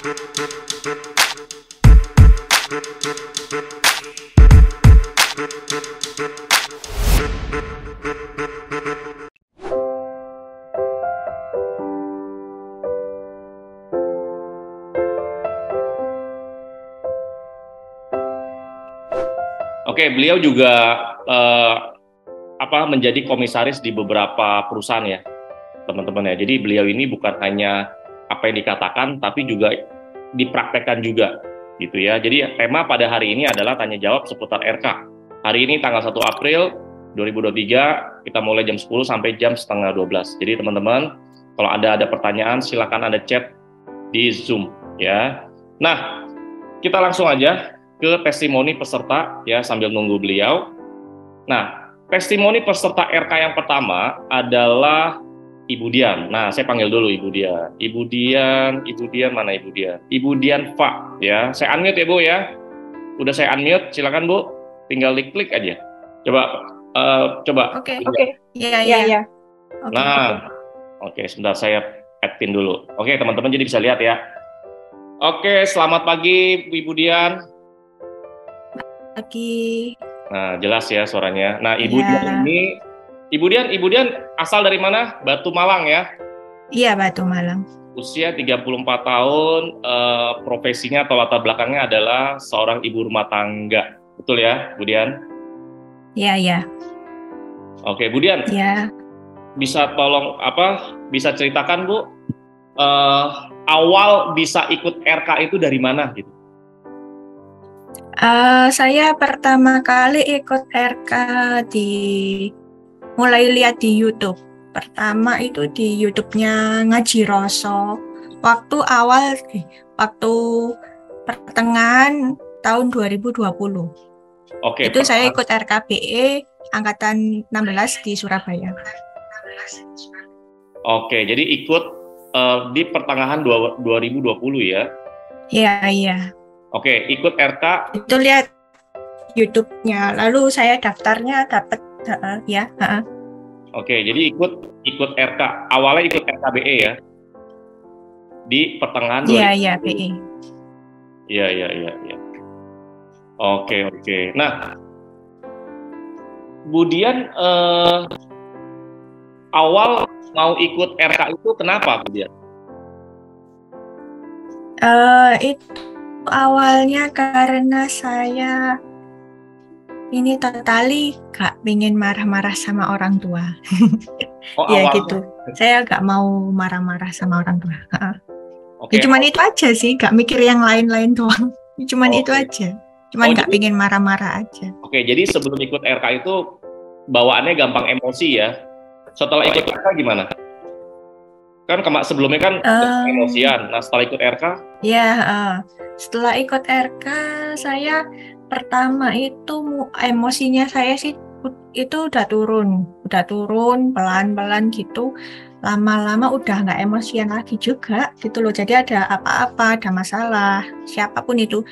Oke, beliau juga menjadi komisaris di beberapa perusahaan ya, teman-teman ya. Jadi beliau ini bukan hanya apa yang dikatakan, tapi juga dipraktekkan juga, gitu ya. Jadi tema pada hari ini adalah tanya jawab seputar RK. Hari ini tanggal 1 April 2023, kita mulai jam 10 sampai jam setengah 12. Jadi teman-teman, kalau ada pertanyaan, silakan Anda chat di Zoom ya. Nah, kita langsung aja ke testimoni peserta ya sambil nunggu beliau. Nah, testimoni peserta RK yang pertama adalah Ibu Dian. Nah, saya panggil dulu Ibu Dian. Ibu Dian mana Ibu Dian? Ibu Dian Pak ya. Saya unmute ya Bu ya. Udah saya unmute, silakan Bu. Tinggal klik aja. Coba. Oke. Iya. Nah, oke, sebentar saya add pin dulu. Oke, teman-teman jadi bisa lihat ya. Oke, selamat pagi Ibu Dian. Pagi. Nah, jelas ya suaranya. Nah, Ibu Dian asal dari mana? Batu Malang ya? Iya, Batu Malang. Usia 34 tahun, profesinya atau latar belakangnya adalah seorang ibu rumah tangga. Betul ya, Bu Dian? Iya. Oke, Bu Dian. Iya. Bisa bisa ceritakan Bu, awal bisa ikut RK itu dari mana gitu? Saya pertama kali ikut RK mulai lihat di YouTube. Pertama itu di YouTube-nya Ngaji Roso. Waktu pertengahan tahun 2020. Oke. Itu saya ikut RKBE angkatan 16 di Surabaya. Oke, jadi ikut di pertengahan 2020 ya? Iya. Oke, ikut RK. Itu lihat YouTube-nya, lalu saya dapat ya. Oke, jadi ikut RK. Awalnya ikut RKBE ya? Di pertengahan 2020. Iya, BE. Iya. Oke. Nah, Bu Dian awal mau ikut RK itu kenapa, Bu Dian? Itu awalnya karena saya ini totali gak pengen marah-marah sama orang tua. Ya awalnya. Gitu. Saya gak mau marah-marah sama orang tua. Okay. Cuman itu aja sih, gak mikir yang lain-lain doang. Cuman itu aja. Cuman gak pengen marah-marah aja. Oke, jadi sebelum ikut RK itu bawaannya gampang emosi ya. Setelah ikut RK gimana? Kan sebelumnya kan emosian. Nah, setelah ikut RK? Ya, setelah ikut RK saya pertama itu emosinya saya sih itu udah turun pelan-pelan gitu. Lama-lama udah nggak emosian lagi juga gitu loh. Jadi ada apa-apa, ada masalah, siapapun itu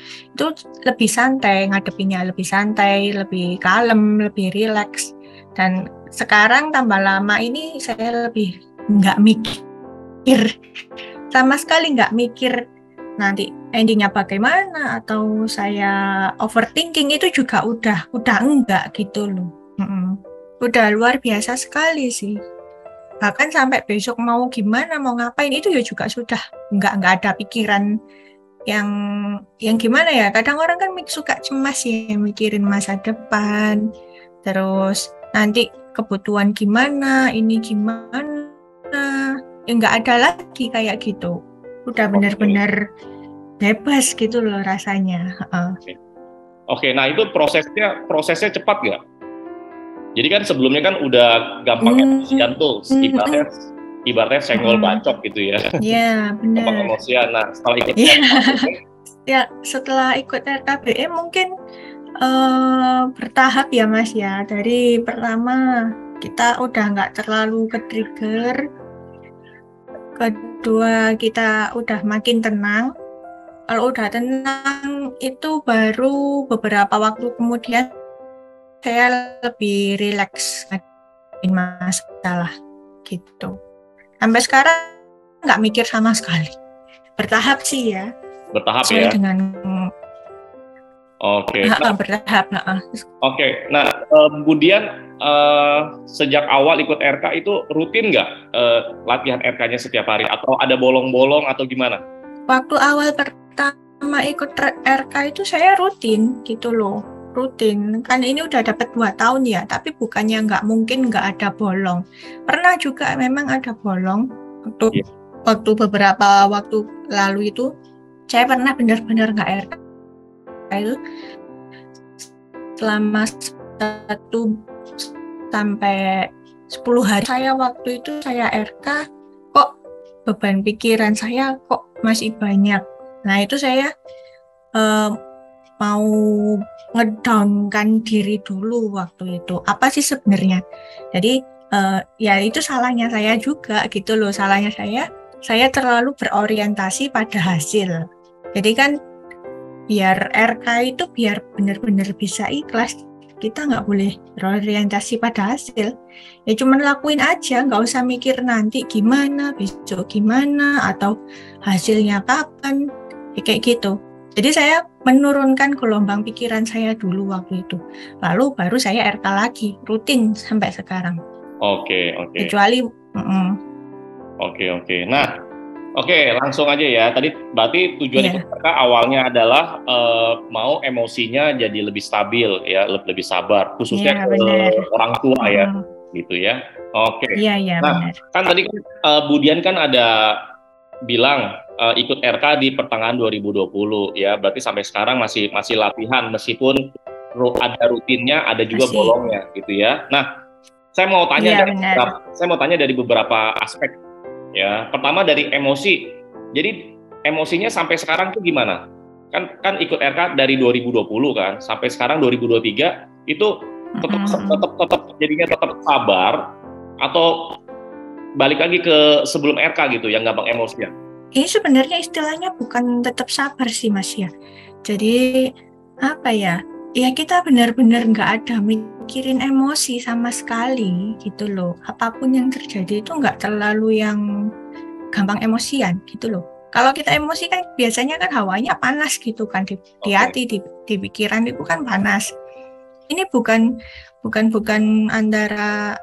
lebih santai ngadepinnya, lebih santai, lebih kalem, lebih rileks. Dan sekarang tambah lama ini saya lebih nggak mikir sama sekali, nggak mikir nanti endingnya bagaimana atau saya overthinking, itu juga udah enggak gitu loh. Udah luar biasa sekali sih. Bahkan sampai besok mau gimana, mau ngapain itu ya juga sudah nggak ada pikiran yang gimana ya. Kadang orang kan suka cemas ya, mikirin masa depan, terus nanti kebutuhan gimana, ini gimana. Ya nggak ada lagi kayak gitu. Udah benar-benar bebas gitu loh rasanya. Oke, nah itu prosesnya cepat nggak? Jadi kan sebelumnya kan udah gampang emosian tuh, ibaratnya senggol bacok gitu ya. Iya, benar. Gampang emosian. Nah, setelah ikut setelah ikut RKBE mungkin bertahap ya Mas ya. Dari pertama kita udah nggak terlalu ke-trigger. Kedua kita udah makin tenang. Kalau udah tenang itu baru beberapa waktu kemudian saya lebih rileks ngadepin masalah gitu. Sampai sekarang nggak mikir sama sekali. Bertahap sih ya. Bertahap sesuai ya. dengan Oke. Nah, bertahap. oke. Nah, kemudian sejak awal ikut RK itu rutin nggak latihan RK-nya setiap hari atau ada bolong-bolong atau gimana? Waktu awal pertama ikut RK itu saya rutin gitu loh, rutin. Kan ini udah dapat 2 tahun ya, tapi bukannya nggak mungkin nggak ada bolong. Pernah juga memang ada bolong Iya. waktu beberapa waktu lalu itu saya pernah benar-benar nggak RK itu selama 1 sampai 10 hari. Saya waktu itu saya RK kok beban pikiran saya kok masih banyak. Nah itu saya mau ngedownkan diri dulu waktu itu. Apa sih sebenarnya? Jadi ya itu salahnya saya juga gitu loh. Salahnya saya terlalu berorientasi pada hasil. Jadi kan biar RK itu biar benar-benar bisa ikhlas, kita nggak boleh berorientasi pada hasil. Ya cuman lakuin aja, nggak usah mikir nanti gimana, besok gimana, atau hasilnya kapan, ya kayak gitu. Jadi saya menurunkan gelombang pikiran saya dulu waktu itu. Lalu baru saya RK lagi, rutin sampai sekarang. Oke. Kecuali Oke. Nah, oke, langsung aja ya. Tadi berarti tujuan ikut RK awalnya adalah mau emosinya jadi lebih stabil ya, lebih sabar, khususnya ke orang tua ya, gitu ya. Oke. Iya, nah, benar. kan tadi Bu Dian kan ada bilang ikut RK di pertengahan 2020 ya, berarti sampai sekarang masih latihan meskipun ada rutinnya, ada juga bolongnya gitu ya. Nah, saya mau tanya dari beberapa aspek. Ya, pertama dari emosi. Jadi emosinya sampai sekarang tuh gimana? Kan ikut RK dari 2020 kan, sampai sekarang 2023 itu tetap jadinya tetap sabar atau balik lagi ke sebelum RK gitu yang gampang emosian? Ini sebenarnya istilahnya bukan tetap sabar sih Mas ya. Jadi apa ya? Ya kita benar-benar nggak ada mikirin emosi sama sekali gitu loh. Apapun yang terjadi itu nggak terlalu yang gampang emosian gitu loh. Kalau kita emosi kan biasanya kan hawanya panas gitu kan di hati, di pikiran itu kan panas. Ini bukan antara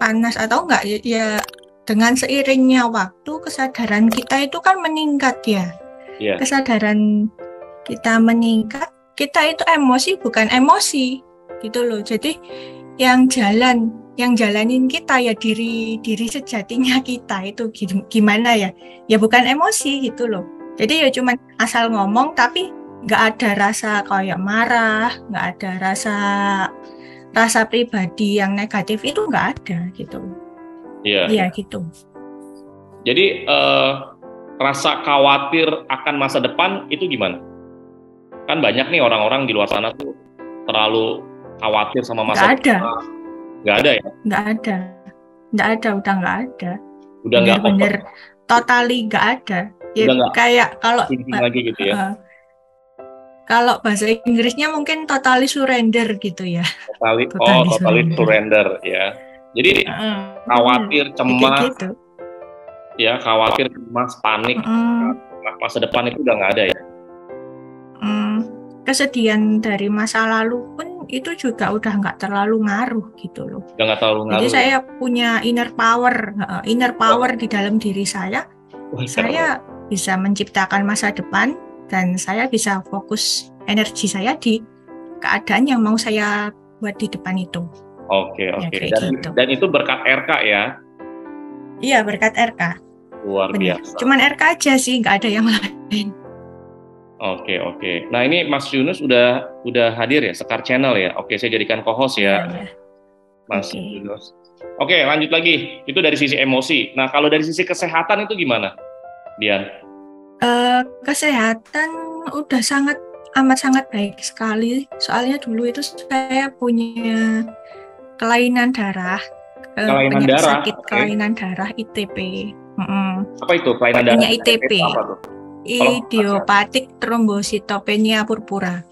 panas atau enggak ya, dengan seiringnya waktu kesadaran kita itu kan meningkat ya. Kesadaran kita meningkat, kita itu emosi bukan emosi gitu loh. Jadi yang jalanin kita ya diri sejatinya kita itu gimana ya bukan emosi gitu loh. Jadi ya cuman asal ngomong tapi nggak ada rasa kayak marah, nggak ada rasa pribadi yang negatif itu nggak ada gitu. Iya gitu. Jadi rasa khawatir akan masa depan itu gimana? Kan banyak nih orang-orang di luar sana tuh terlalu khawatir sama masa depan. Nggak ada ya? Nggak ada, udah nggak ada. Udah nggak bener totally nggak ada. Ya kayak kalau lagi gitu ya. Kalau bahasa Inggrisnya mungkin totally surrender gitu ya. Totally surrender ya. Jadi khawatir, cemas, gitu. Ya khawatir, cemas, panik, masa depan itu udah nggak ada ya. Kesedihan dari masa lalu pun itu juga udah nggak terlalu ngaruh gitu loh. Udah nggak terlalu ngaruh. Jadi saya punya inner power di dalam diri saya. Saya bisa menciptakan masa depan dan saya bisa fokus energi saya di keadaan yang mau saya buat di depan itu. Oke. Dan itu berkat RK ya? Iya, berkat RK. Luar biasa. Cuman RK aja sih, nggak ada yang lain. Oke. Nah ini Mas Yunus udah hadir ya, Sekar Channel ya. Oke, saya jadikan co-host ya, Mas Yunus. Oke, lanjut lagi. Itu dari sisi emosi. Nah kalau dari sisi kesehatan itu gimana, Dian? Kesehatan udah amat sangat baik sekali. Soalnya dulu itu saya punya kelainan darah, sakit kelainan darah ITP. Apa itu kelainan darah? Punya ITP. Idiopathic Thrombocytopenia Purpura.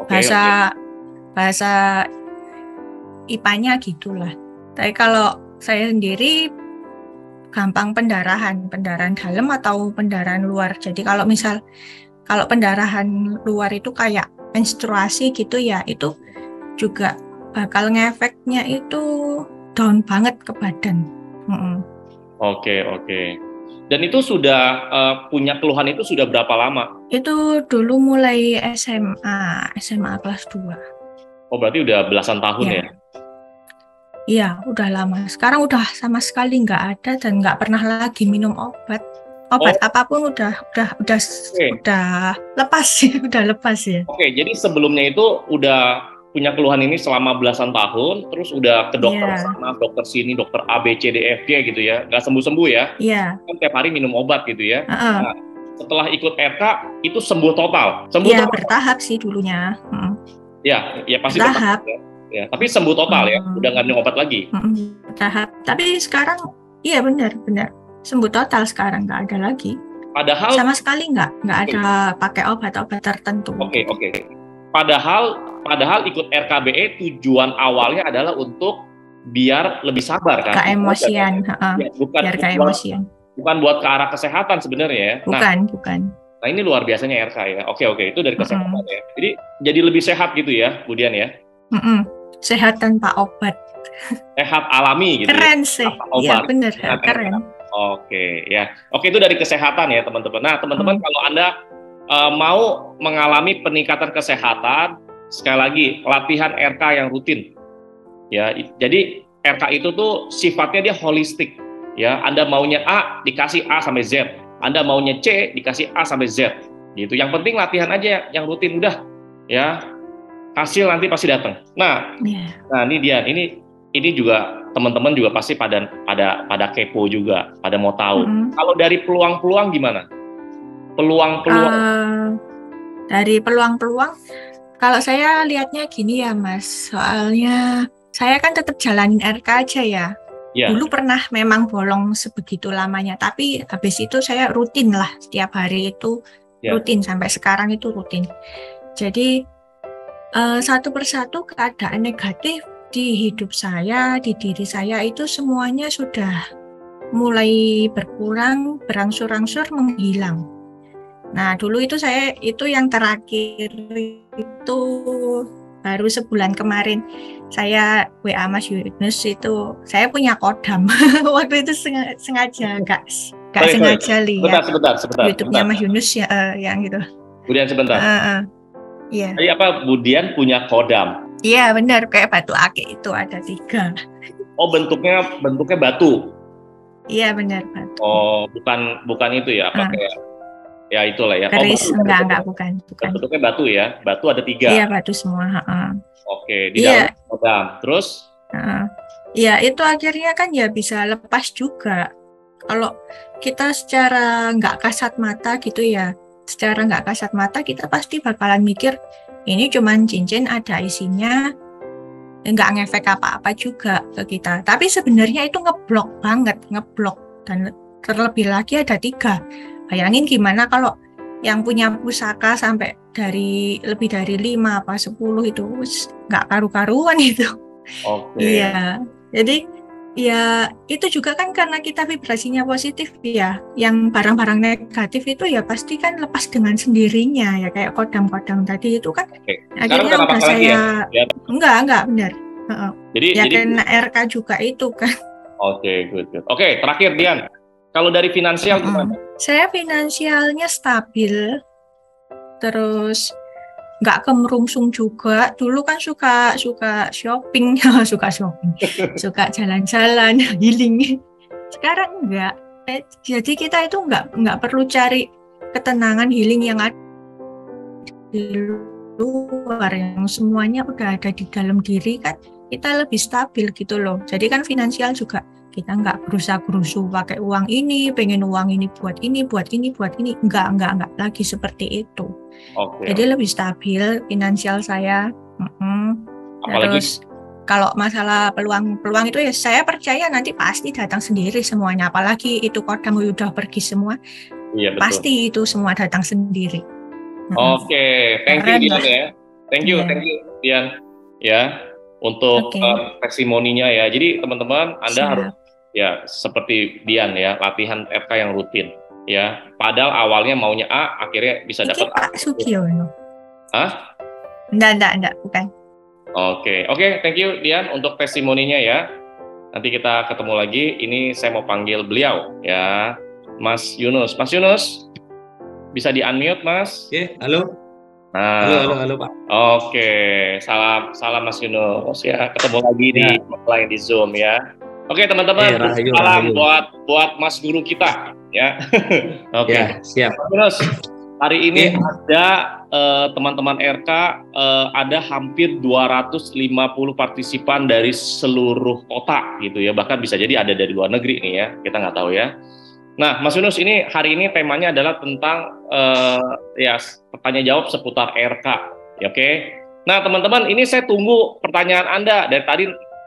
Bahasa IPA-nya gitulah. Tapi kalau saya sendiri gampang pendarahan dalam atau pendarahan luar. Jadi kalau misal kalau pendarahan luar itu kayak menstruasi gitu ya, itu juga bakal ngefeknya itu down banget ke badan. Oke. Dan itu sudah punya keluhan itu sudah berapa lama? Itu dulu mulai SMA kelas 2. Oh, berarti udah belasan tahun ya? Iya, udah lama. Sekarang udah sama sekali nggak ada dan nggak pernah lagi minum obat. Obat apapun udah lepas sih, udah lepas ya. Oke, jadi sebelumnya itu udah punya keluhan ini selama belasan tahun, terus udah ke dokter sana, dokter sini, dokter A, B, C, D, F, G gitu ya, nggak sembuh-sembuh ya? Iya. Kan tiap hari minum obat gitu ya. Nah, setelah ikut RK itu sembuh total. Iya, bertahap sih dulunya. Ya pasti bertahap. Ya, tapi sembuh total ya, udah nggak minum obat lagi. Bertahap. Tapi sekarang, iya benar. Sembuh total sekarang, nggak ada lagi. Padahal sama sekali nggak ada pakai obat-obat tertentu. Oke. Padahal ikut RKBE tujuan awalnya adalah untuk biar lebih sabar kan? Keemosian, biar keemosian. Bukan buat ke arah kesehatan sebenarnya ya. Bukan. Nah ini luar biasanya RK ya. Oke, itu dari kesehatan ya. Jadi lebih sehat gitu ya, Bu Dian ya. Sehat tanpa obat. Sehat alami gitu. Keren sih. Iya benar, keren. Oke, itu dari kesehatan ya teman-teman. Nah teman-teman kalau Anda mau mengalami peningkatan kesehatan, sekali lagi latihan RK yang rutin. Ya, jadi RK itu tuh sifatnya dia holistik. Ya, Anda maunya A dikasih A sampai Z, Anda maunya C dikasih A sampai Z. Gitu. Yang penting latihan aja yang rutin udah. Ya, hasil nanti pasti datang. Nah ini dia. Ini juga teman-teman juga pasti pada kepo juga, pada mau tahu. Kalau dari peluang-peluang gimana? Peluang-peluang. Dari peluang-peluang, kalau saya lihatnya gini ya Mas, soalnya saya kan tetap jalanin RK aja ya. Dulu pernah memang bolong sebegitu lamanya, tapi habis itu saya rutin lah, setiap hari itu rutin, sampai sekarang itu rutin. Jadi satu persatu keadaan negatif di hidup saya, di diri saya itu semuanya sudah mulai berkurang, berangsur-angsur menghilang. Nah, dulu itu saya yang terakhir itu baru sebulan kemarin saya WA Mas Yunus itu, saya punya kodam. Waktu itu sengaja nggak sengaja lihat YouTube-nya Mas Yunus ya, yang gitu. Budian sebentar. Iya. Jadi apa Budian punya kodam? Iya benar, kayak batu akik itu ada 3. Oh bentuknya batu? Iya benar batu. Oh bukan itu ya, kayak ya itulah ya. Keris, enggak bukan. Bentuknya batu ya, batu ada 3. Iya batu semua. Oke, di dalam kodam. Terus? Iya itu akhirnya kan ya bisa lepas juga. Kalau kita secara nggak kasat mata gitu ya, kita pasti bakalan mikir ini cuman cincin ada isinya, nggak ngefek apa-apa juga ke kita. Tapi sebenarnya itu ngeblok banget, dan terlebih lagi ada 3. Bayangin gimana kalau yang punya pusaka sampai lebih dari 5 apa 10 itu nggak karu-karuan itu. Iya, jadi ya itu juga kan karena kita vibrasinya positif ya, yang barang-barang negatif itu ya pasti kan lepas dengan sendirinya ya, kayak kodam-kodam tadi itu kan. Akhirnya udah saya enggak benar. Jadi kena RK juga itu kan. Oke, good. Oke, terakhir Dian, kalau dari finansial gimana? Saya finansialnya stabil, terus nggak kemerungsung juga. Dulu kan suka shopping, suka jalan-jalan, healing. Sekarang enggak. Jadi kita itu nggak perlu cari ketenangan healing yang ada di luar, yang semuanya udah ada di dalam diri kan. Kita lebih stabil gitu loh. Jadi kan finansial juga kita nggak berusaha-berusuh pakai uang ini, pengen uang ini buat ini, enggak lagi seperti itu. Jadi lebih stabil finansial saya. Terus kalau masalah peluang itu ya saya percaya nanti pasti datang sendiri semuanya. Apalagi itu kodam udah pergi semua, pasti itu semua datang sendiri. Oke, thank you Dian ya. Thank you Dian ya untuk testimoninya ya. Jadi teman-teman Anda harus ya seperti Dian ya, latihan RK yang rutin ya. Padahal awalnya maunya A, akhirnya bisa Iki dapat A. Pak Sugiono. Hah? Enggak, bukan. Oke, thank you Dian untuk testimoninya ya. Nanti kita ketemu lagi. Ini saya mau panggil beliau ya, Mas Yunus. Mas Yunus, bisa di-unmute Mas? Oke, halo. Nah, Halo Pak. oke, salam Mas Yunus ya. Ketemu lagi di lain di Zoom ya. Oke teman-teman, salam buat Mas Guru kita ya. Oke, ya, siap. Mas Yunus, hari ini ada teman-teman RK, ada hampir 250 partisipan dari seluruh kota gitu ya. Bahkan bisa jadi ada dari luar negeri nih ya, kita nggak tahu ya. Nah, Mas Yunus, ini hari ini temanya adalah tentang ya pertanyaan jawab seputar RK, ya, oke? Nah, teman-teman, ini saya tunggu pertanyaan Anda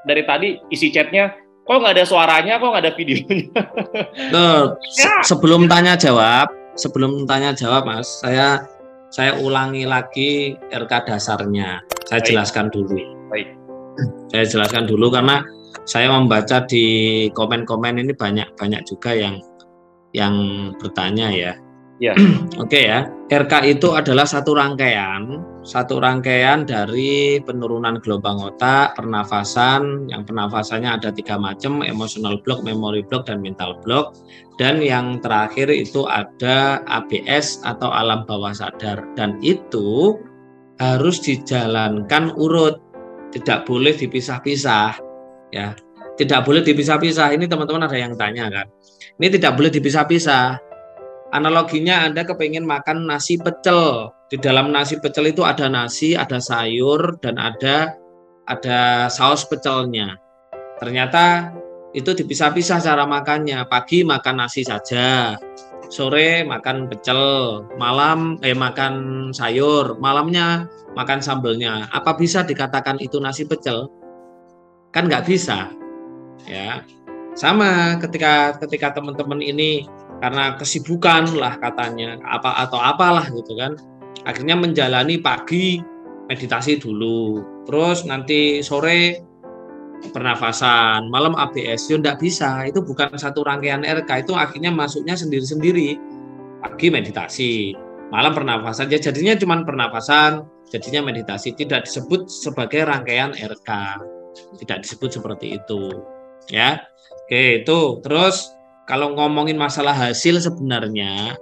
dari tadi isi chatnya. Kok nggak ada suaranya, kok nggak ada videonya? Sebelum tanya jawab, Mas, saya ulangi lagi RK dasarnya. Saya jelaskan dulu. Baik. Saya jelaskan dulu karena saya membaca di komen-komen ini banyak juga yang bertanya ya. Ya. Oke ya, RK itu adalah satu rangkaian dari penurunan gelombang otak, pernafasan. Yang pernafasannya ada 3 macam, emotional block, memory block, dan mental block. Dan yang terakhir itu ada ABS atau alam bawah sadar. Dan itu harus dijalankan urut, tidak boleh dipisah-pisah. Ya, tidak boleh dipisah-pisah. Ini teman-teman ada yang tanya kan? Ini tidak boleh dipisah-pisah. Analoginya Anda kepengen makan nasi pecel. Di dalam nasi pecel itu ada nasi, ada sayur, dan ada saus pecelnya. Ternyata itu dipisah-pisah cara makannya. Pagi makan nasi saja, sore makan pecel, malam makan sayur, malamnya makan sambelnya. Apa bisa dikatakan itu nasi pecel? Kan nggak bisa. Ya. Sama ketika teman-teman ini karena kesibukan lah katanya atau apalah gitu kan, akhirnya menjalani pagi meditasi dulu, terus nanti sore pernafasan, malam ABS. Ya enggak bisa, itu bukan satu rangkaian RK, itu akhirnya masuknya sendiri-sendiri. Pagi meditasi, malam pernafasan, ya jadinya cuma pernafasan, jadinya meditasi, tidak disebut sebagai rangkaian RK, tidak disebut seperti itu ya. Oke, itu terus kalau ngomongin masalah hasil, sebenarnya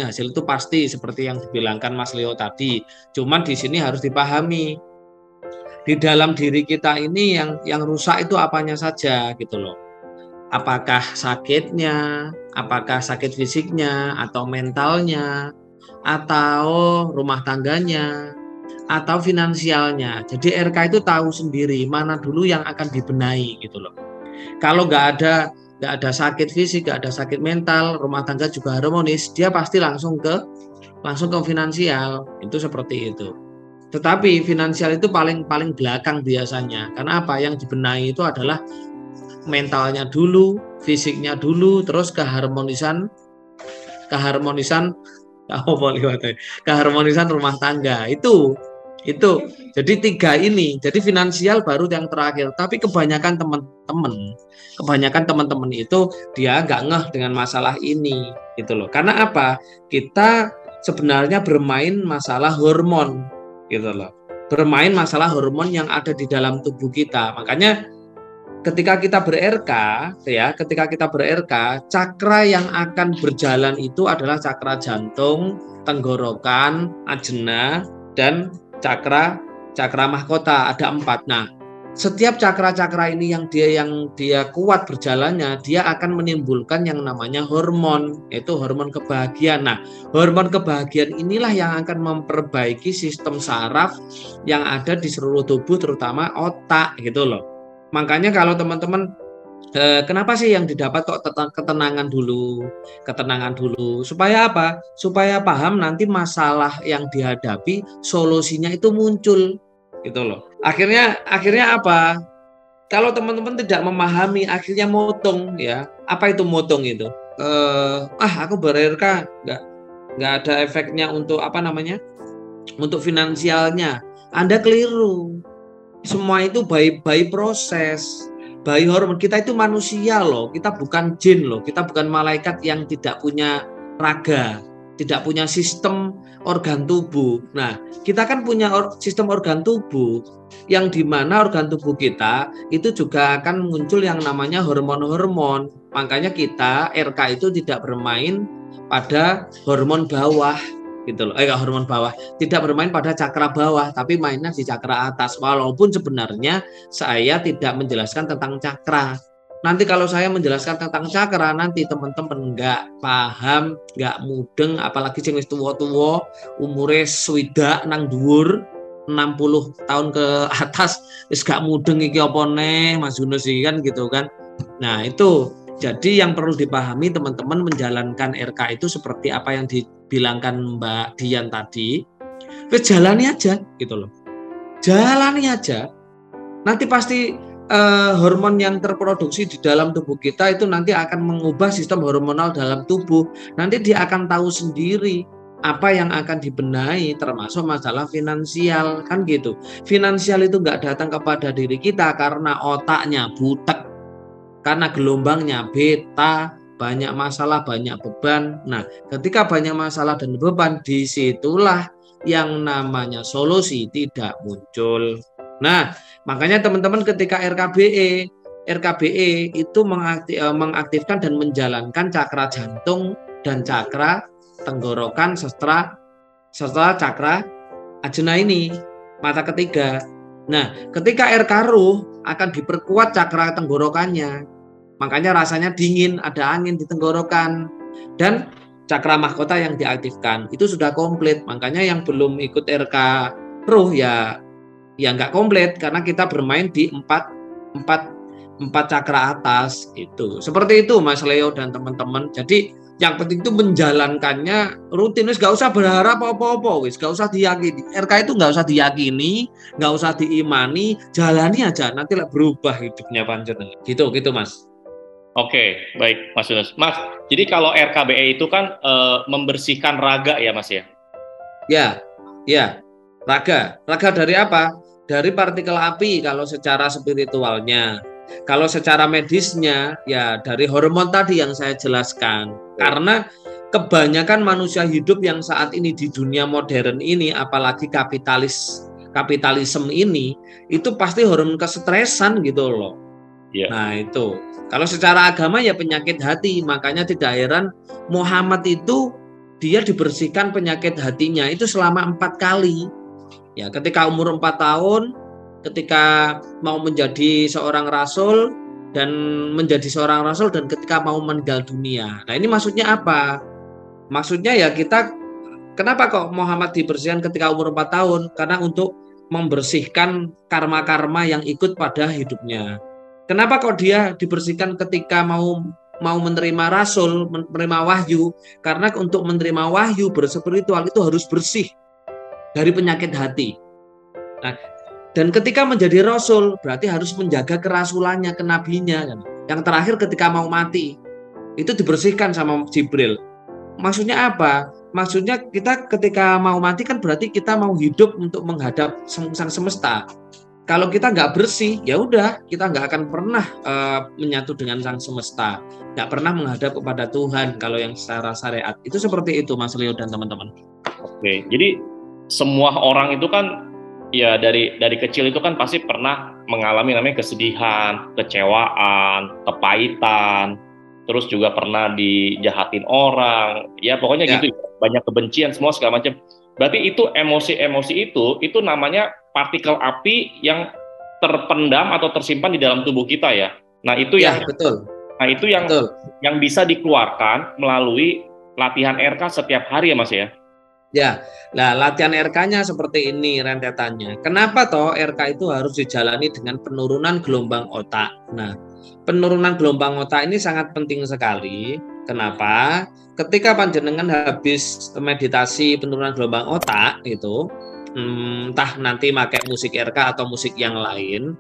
hasil itu pasti seperti yang dibilangkan Mas Leo tadi. Cuman di sini harus dipahami di dalam diri kita ini yang rusak itu apanya saja gitu loh. Apakah sakitnya, apakah sakit fisiknya atau mentalnya, atau rumah tangganya, atau finansialnya. Jadi RK itu tahu sendiri mana dulu yang akan dibenahi gitu loh. Kalau nggak ada sakit fisik, nggak ada sakit mental, rumah tangga juga harmonis, dia pasti langsung ke finansial. Itu seperti itu. Tetapi finansial itu paling belakang biasanya. Karena apa? Yang dibenahi itu adalah mentalnya dulu, fisiknya dulu, terus keharmonisan rumah tangga itu. Jadi 3 ini. Jadi finansial baru yang terakhir. Tapi kebanyakan teman-teman itu dia nggak ngeh dengan masalah ini gitu loh. Karena apa? Kita sebenarnya bermain masalah hormon gitu loh. Bermain masalah hormon yang ada di dalam tubuh kita. Makanya ketika kita ber-RK, cakra yang akan berjalan itu adalah cakra jantung, tenggorokan, ajna, dan cakra mahkota. Ada 4. Nah, setiap cakra-cakra ini yang dia kuat berjalannya, dia akan menimbulkan yang namanya hormon, yaitu hormon kebahagiaan. Nah, hormon kebahagiaan inilah yang akan memperbaiki sistem saraf yang ada di seluruh tubuh, terutama otak gitu loh. Makanya kalau teman-teman kenapa sih yang didapat kok ketenangan dulu, supaya apa? Supaya paham nanti masalah yang dihadapi, solusinya itu muncul gitu loh. Akhirnya apa? Kalau teman-teman tidak memahami, akhirnya motong ya. Apa itu motong itu? Aku ber-RK nggak ada efeknya untuk untuk finansialnya. Anda keliru. Semua itu by proses, by hormon. Kita itu manusia loh, kita bukan jin loh, kita bukan malaikat yang tidak punya raga, tidak punya sistem organ tubuh. Nah, kita kan punya sistem organ tubuh yang dimana organ tubuh kita itu juga akan muncul yang namanya hormon-hormon. Makanya kita RK itu tidak bermain pada hormon bawah gitu loh. Hormon bawah, tidak bermain pada cakra bawah, tapi mainnya di cakra atas. Walaupun sebenarnya saya tidak menjelaskan tentang cakra. Nanti kalau saya menjelaskan tentang cakra, nanti teman-teman nggak paham, nggak mudeng, apalagi sing wis tuwa-tuwa, umure swidak nang dhuwur, 60 tahun ke atas, wis gak mudeng iki apa neh, Mas Yunus kan gitu kan. Nah, itu. Jadi yang perlu dipahami teman-teman menjalankan RK itu seperti apa yang dibilangkan Mbak Dian tadi. Wis jalani aja gitu loh. Jalani aja. Nanti pasti hormon yang terproduksi di dalam tubuh kita itu nanti akan mengubah sistem hormonal dalam tubuh. Nanti dia akan tahu sendiri apa yang akan dibenahi, termasuk masalah finansial kan gitu. Finansial itu nggak datang kepada diri kita karena otaknya butek, karena gelombangnya beta, banyak masalah, banyak beban. Nah, ketika banyak masalah dan beban, disitulah yang namanya solusi tidak muncul. Nah, makanya teman-teman ketika RKBE itu mengaktifkan dan menjalankan cakra jantung dan cakra tenggorokan serta cakra ajna ini, mata ketiga. Nah, ketika RK ruh akan diperkuat cakra tenggorokannya. Makanya rasanya dingin, ada angin di tenggorokan. Dan cakra mahkota yang diaktifkan itu sudah komplit. Makanya yang belum ikut RK ruh ya nggak komplit karena kita bermain di empat cakra atas itu. Seperti itu Mas Leo dan teman-teman. Jadi yang penting itu menjalankannya rutin, wis gak usah berharap apa-apa, wis gak usah diyakini. RK itu gak usah diyakini, gak usah diimani, jalani aja, nanti lah berubah hidupnya panjenengan. Gitu Mas. Oke, baik Mas Yunus. Mas, jadi kalau RKBE itu kan membersihkan raga ya Mas ya? Ya, raga. Raga dari apa? Dari partikel api kalau secara spiritualnya. Kalau secara medisnya ya dari hormon tadi yang saya jelaskan. Karena kebanyakan manusia hidup yang saat ini di dunia modern ini, apalagi kapitalisme ini, itu pasti hormon kesetresan gitu loh. Yeah. Nah itu. Kalau secara agama ya penyakit hati, makanya tidak heran Muhammad itu dia dibersihkan penyakit hatinya itu selama 4 kali. Ya, ketika umur 4 tahun, ketika mau menjadi seorang rasul dan ketika mau meninggal dunia. Nah, ini maksudnya apa? Maksudnya ya kenapa kok Muhammad dibersihkan ketika umur 4 tahun? Karena untuk membersihkan karma-karma yang ikut pada hidupnya. Kenapa kok dia dibersihkan ketika mau menerima rasul, menerima wahyu? Karena untuk menerima wahyu berspiritual itu harus bersih dari penyakit hati. Nah, dan ketika menjadi rasul berarti harus menjaga kerasulannya, kenabinya. Yang terakhir ketika mau mati itu dibersihkan sama Jibril. Maksudnya apa? Maksudnya kita ketika mau mati kan berarti kita mau hidup untuk menghadap sang semesta. Kalau kita nggak bersih, ya udah kita nggak akan pernah menyatu dengan sang semesta, nggak pernah menghadap kepada Tuhan. Kalau yang secara syariat itu seperti itu, Mas Leo dan teman-teman. Oke, jadi semua orang itu kan ya dari kecil itu kan pasti pernah mengalami namanya kesedihan, kecewaan, kepahitan, terus juga pernah dijahatin orang, ya pokoknya gitu, banyak kebencian, semua segala macam. Berarti itu emosi-emosi itu namanya partikel api yang terpendam atau tersimpan di dalam tubuh kita ya. Nah itu betul. Nah itu yang bisa dikeluarkan melalui latihan RK setiap hari ya Mas ya. Ya, nah latihan RK-nya seperti ini rentetannya. Kenapa toh RK itu harus dijalani dengan penurunan gelombang otak? Nah, penurunan gelombang otak ini sangat penting sekali. Kenapa? Ketika panjenengan habis meditasi penurunan gelombang otak itu, entah nanti pakai musik RK atau musik yang lain,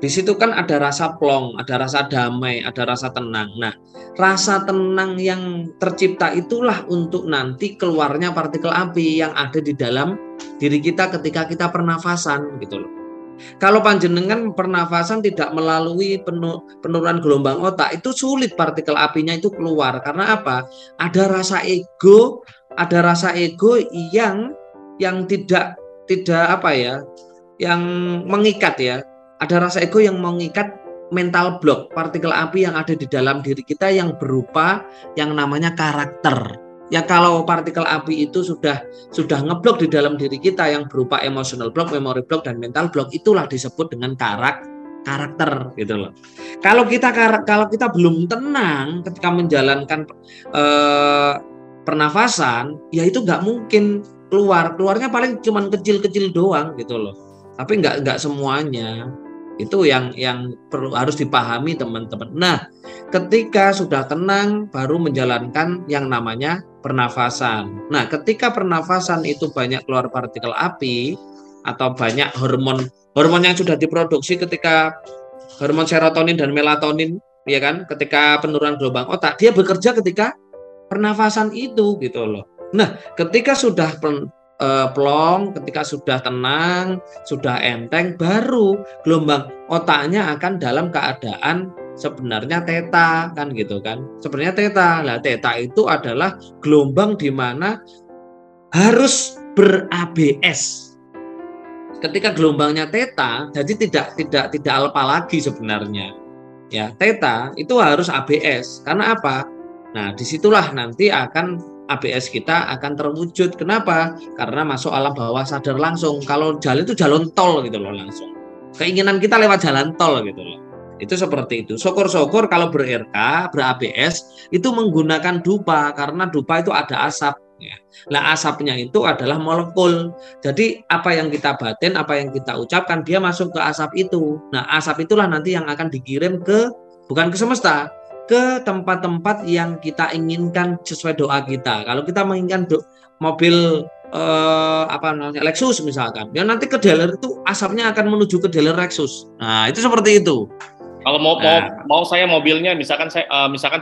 di situ kan ada rasa plong, ada rasa damai, ada rasa tenang. Nah, rasa tenang yang tercipta itulah untuk nanti keluarnya partikel api yang ada di dalam diri kita ketika kita pernafasan gitu loh. Kalau panjenengan pernafasan tidak melalui penurunan gelombang otak, itu sulit partikel apinya itu keluar. Karena apa? Ada rasa ego yang tidak apa ya, yang mengikat ya. Ada rasa ego yang mengikat mental block, partikel api yang ada di dalam diri kita yang berupa yang namanya karakter. Ya kalau partikel api itu sudah ngeblok di dalam diri kita yang berupa emotional block, memory block, dan mental block, itulah disebut dengan karakter gitu loh. Kalau kita belum tenang ketika menjalankan pernafasan, ya itu nggak mungkin keluarnya paling cuman kecil-kecil doang gitu loh. Tapi nggak semuanya. Itu yang perlu harus dipahami teman-teman. Nah, ketika sudah tenang baru menjalankan yang namanya pernafasan. Nah, ketika pernafasan itu banyak keluar partikel api atau banyak hormon yang sudah diproduksi ketika hormon serotonin dan melatonin, ya kan? Ketika penurunan gelombang otak, dia bekerja ketika pernafasan itu gitu loh. Nah, ketika sudah plong, ketika sudah tenang, sudah enteng, baru gelombang otaknya akan dalam keadaan sebenarnya theta kan gitu kan. Sebenarnya theta. Nah, theta itu adalah gelombang di mana harus ber-ABS. Ketika gelombangnya theta, jadi tidak alfa lagi sebenarnya. Ya, theta itu harus ABS. Karena apa? Nah, disitulah nanti ABS kita akan terwujud. Kenapa? Karena masuk alam bawah sadar langsung. Kalau jalan itu jalan tol gitu loh langsung. Keinginan kita lewat jalan tol gitu loh. Itu seperti itu. Syukur-syukur kalau ber-RK, ber-ABS itu menggunakan dupa karena dupa itu ada asap. Nah, asapnya itu adalah molekul. Jadi apa yang kita batin, apa yang kita ucapkan, dia masuk ke asap itu. Nah, asap itulah nanti yang akan dikirim bukan ke semesta, ke tempat-tempat yang kita inginkan sesuai doa kita. Kalau kita menginginkan mobil Lexus misalkan, ya nanti ke dealer itu asapnya akan menuju ke dealer Lexus. Nah, itu seperti itu. Kalau mau saya mobilnya, misalkan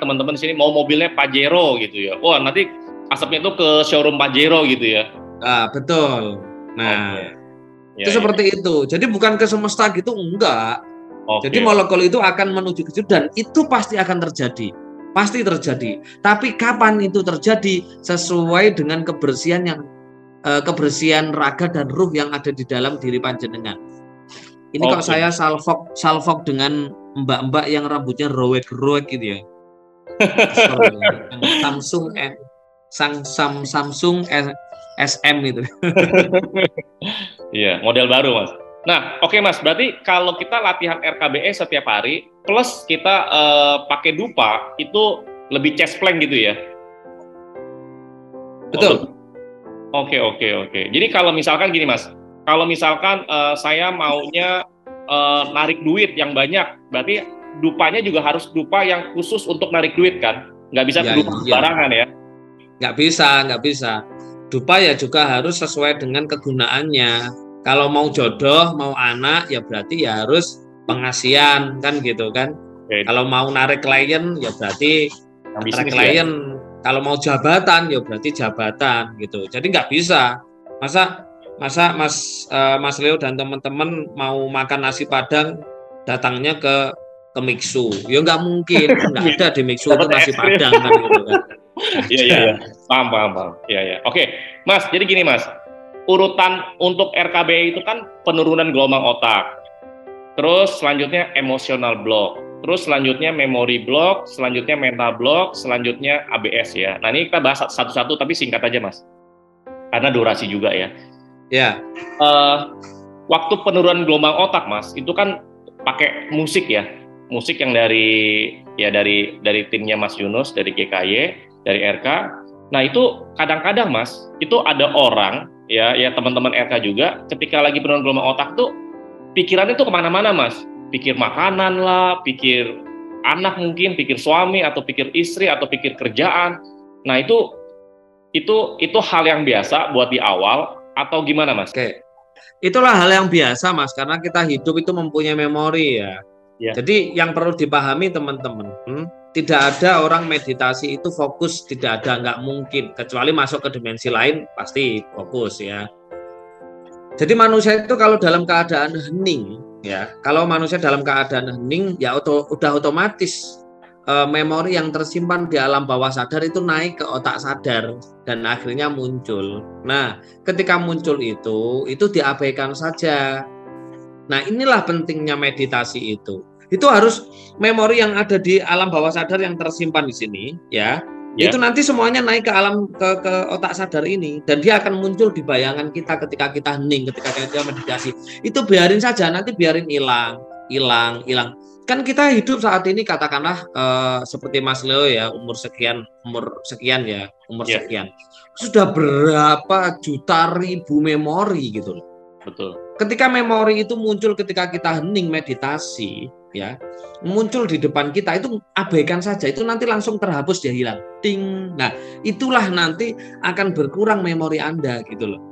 teman-teman di sini mau mobilnya Pajero gitu ya. Wah, nanti asapnya itu ke showroom Pajero gitu ya. Nah, betul. Nah, itu seperti itu. Jadi bukan ke semesta gitu, enggak. Jadi molekul itu akan menuju ke situ dan itu pasti akan terjadi. Pasti terjadi. Tapi kapan itu terjadi? Sesuai dengan kebersihan raga dan ruh yang ada di dalam diri panjenengan. Ini kok saya salfok dengan mbak-mbak yang rambutnya rowek gitu ya. Samsung SM itu. Iya, model baru Mas. Nah, oke Mas, berarti kalau kita latihan RKBE setiap hari, plus kita pakai dupa, itu lebih chest plank gitu ya? Betul. Oke. Jadi kalau misalkan gini Mas, kalau misalkan saya maunya narik duit yang banyak, berarti dupanya juga harus dupa yang khusus untuk narik duit kan? Nggak bisa dupa sembarangan ya? Nggak bisa. Dupa ya juga harus sesuai dengan kegunaannya. Kalau mau jodoh, mau anak, ya berarti ya harus pengasihan kan gitu kan. Kalau mau narik klien, ya berarti narik klien. Ya? Kalau mau jabatan, ya berarti jabatan gitu. Jadi nggak bisa. Masa Mas Leo dan teman-teman mau makan nasi Padang datangnya ke Mixu? Ya nggak mungkin. Nggak ada di Mixu itu nasi Padang kan gitu kan. Iya. Paham. Iya. Oke, Mas. Jadi gini Mas. Urutan untuk RKBE itu kan penurunan gelombang otak. Terus selanjutnya emotional block. Terus selanjutnya memory block, selanjutnya mental block, selanjutnya ABS ya. Nah, ini kita bahas satu-satu tapi singkat aja Mas. Karena durasi juga ya. Ya. Waktu penurunan gelombang otak Mas, itu kan pakai musik ya. Musik yang dari timnya Mas Yunus, dari GKY, dari RK. Nah, itu kadang-kadang Mas, itu ada orang ya teman-teman RK juga ketika lagi penurunan gelombang otak tuh pikirannya tuh kemana-mana Mas, pikir makanan lah, pikir anak mungkin, pikir suami atau pikir istri atau pikir kerjaan. Nah itu hal yang biasa buat di awal atau gimana Mas? Oke, itulah hal yang biasa Mas karena kita hidup itu mempunyai memori ya. Jadi yang perlu dipahami teman-teman, tidak ada orang meditasi itu fokus, tidak ada, nggak mungkin. Kecuali masuk ke dimensi lain pasti fokus ya. Jadi manusia itu kalau dalam keadaan hening, ya, kalau manusia dalam keadaan hening, ya udah otomatis memori yang tersimpan di alam bawah sadar itu naik ke otak sadar dan akhirnya muncul. Nah, ketika muncul itu diabaikan saja. Nah, inilah pentingnya meditasi itu. Itu harus memori yang ada di alam bawah sadar yang tersimpan di sini, ya. Itu nanti semuanya naik ke alam ke otak sadar ini dan dia akan muncul di bayangan kita ketika kita hening, ketika kita meditasi. Itu biarin saja, nanti biarin hilang. Kan kita hidup saat ini katakanlah seperti Mas Leo ya, umur sekian ya, sekian. Sudah berapa juta ribu memori gitu loh. Betul. Ketika memori itu muncul ketika kita hening meditasi, ya, muncul di depan kita, itu abaikan saja, itu nanti langsung terhapus, dia hilang. Ting. Nah, itulah nanti akan berkurang memori Anda gitu loh.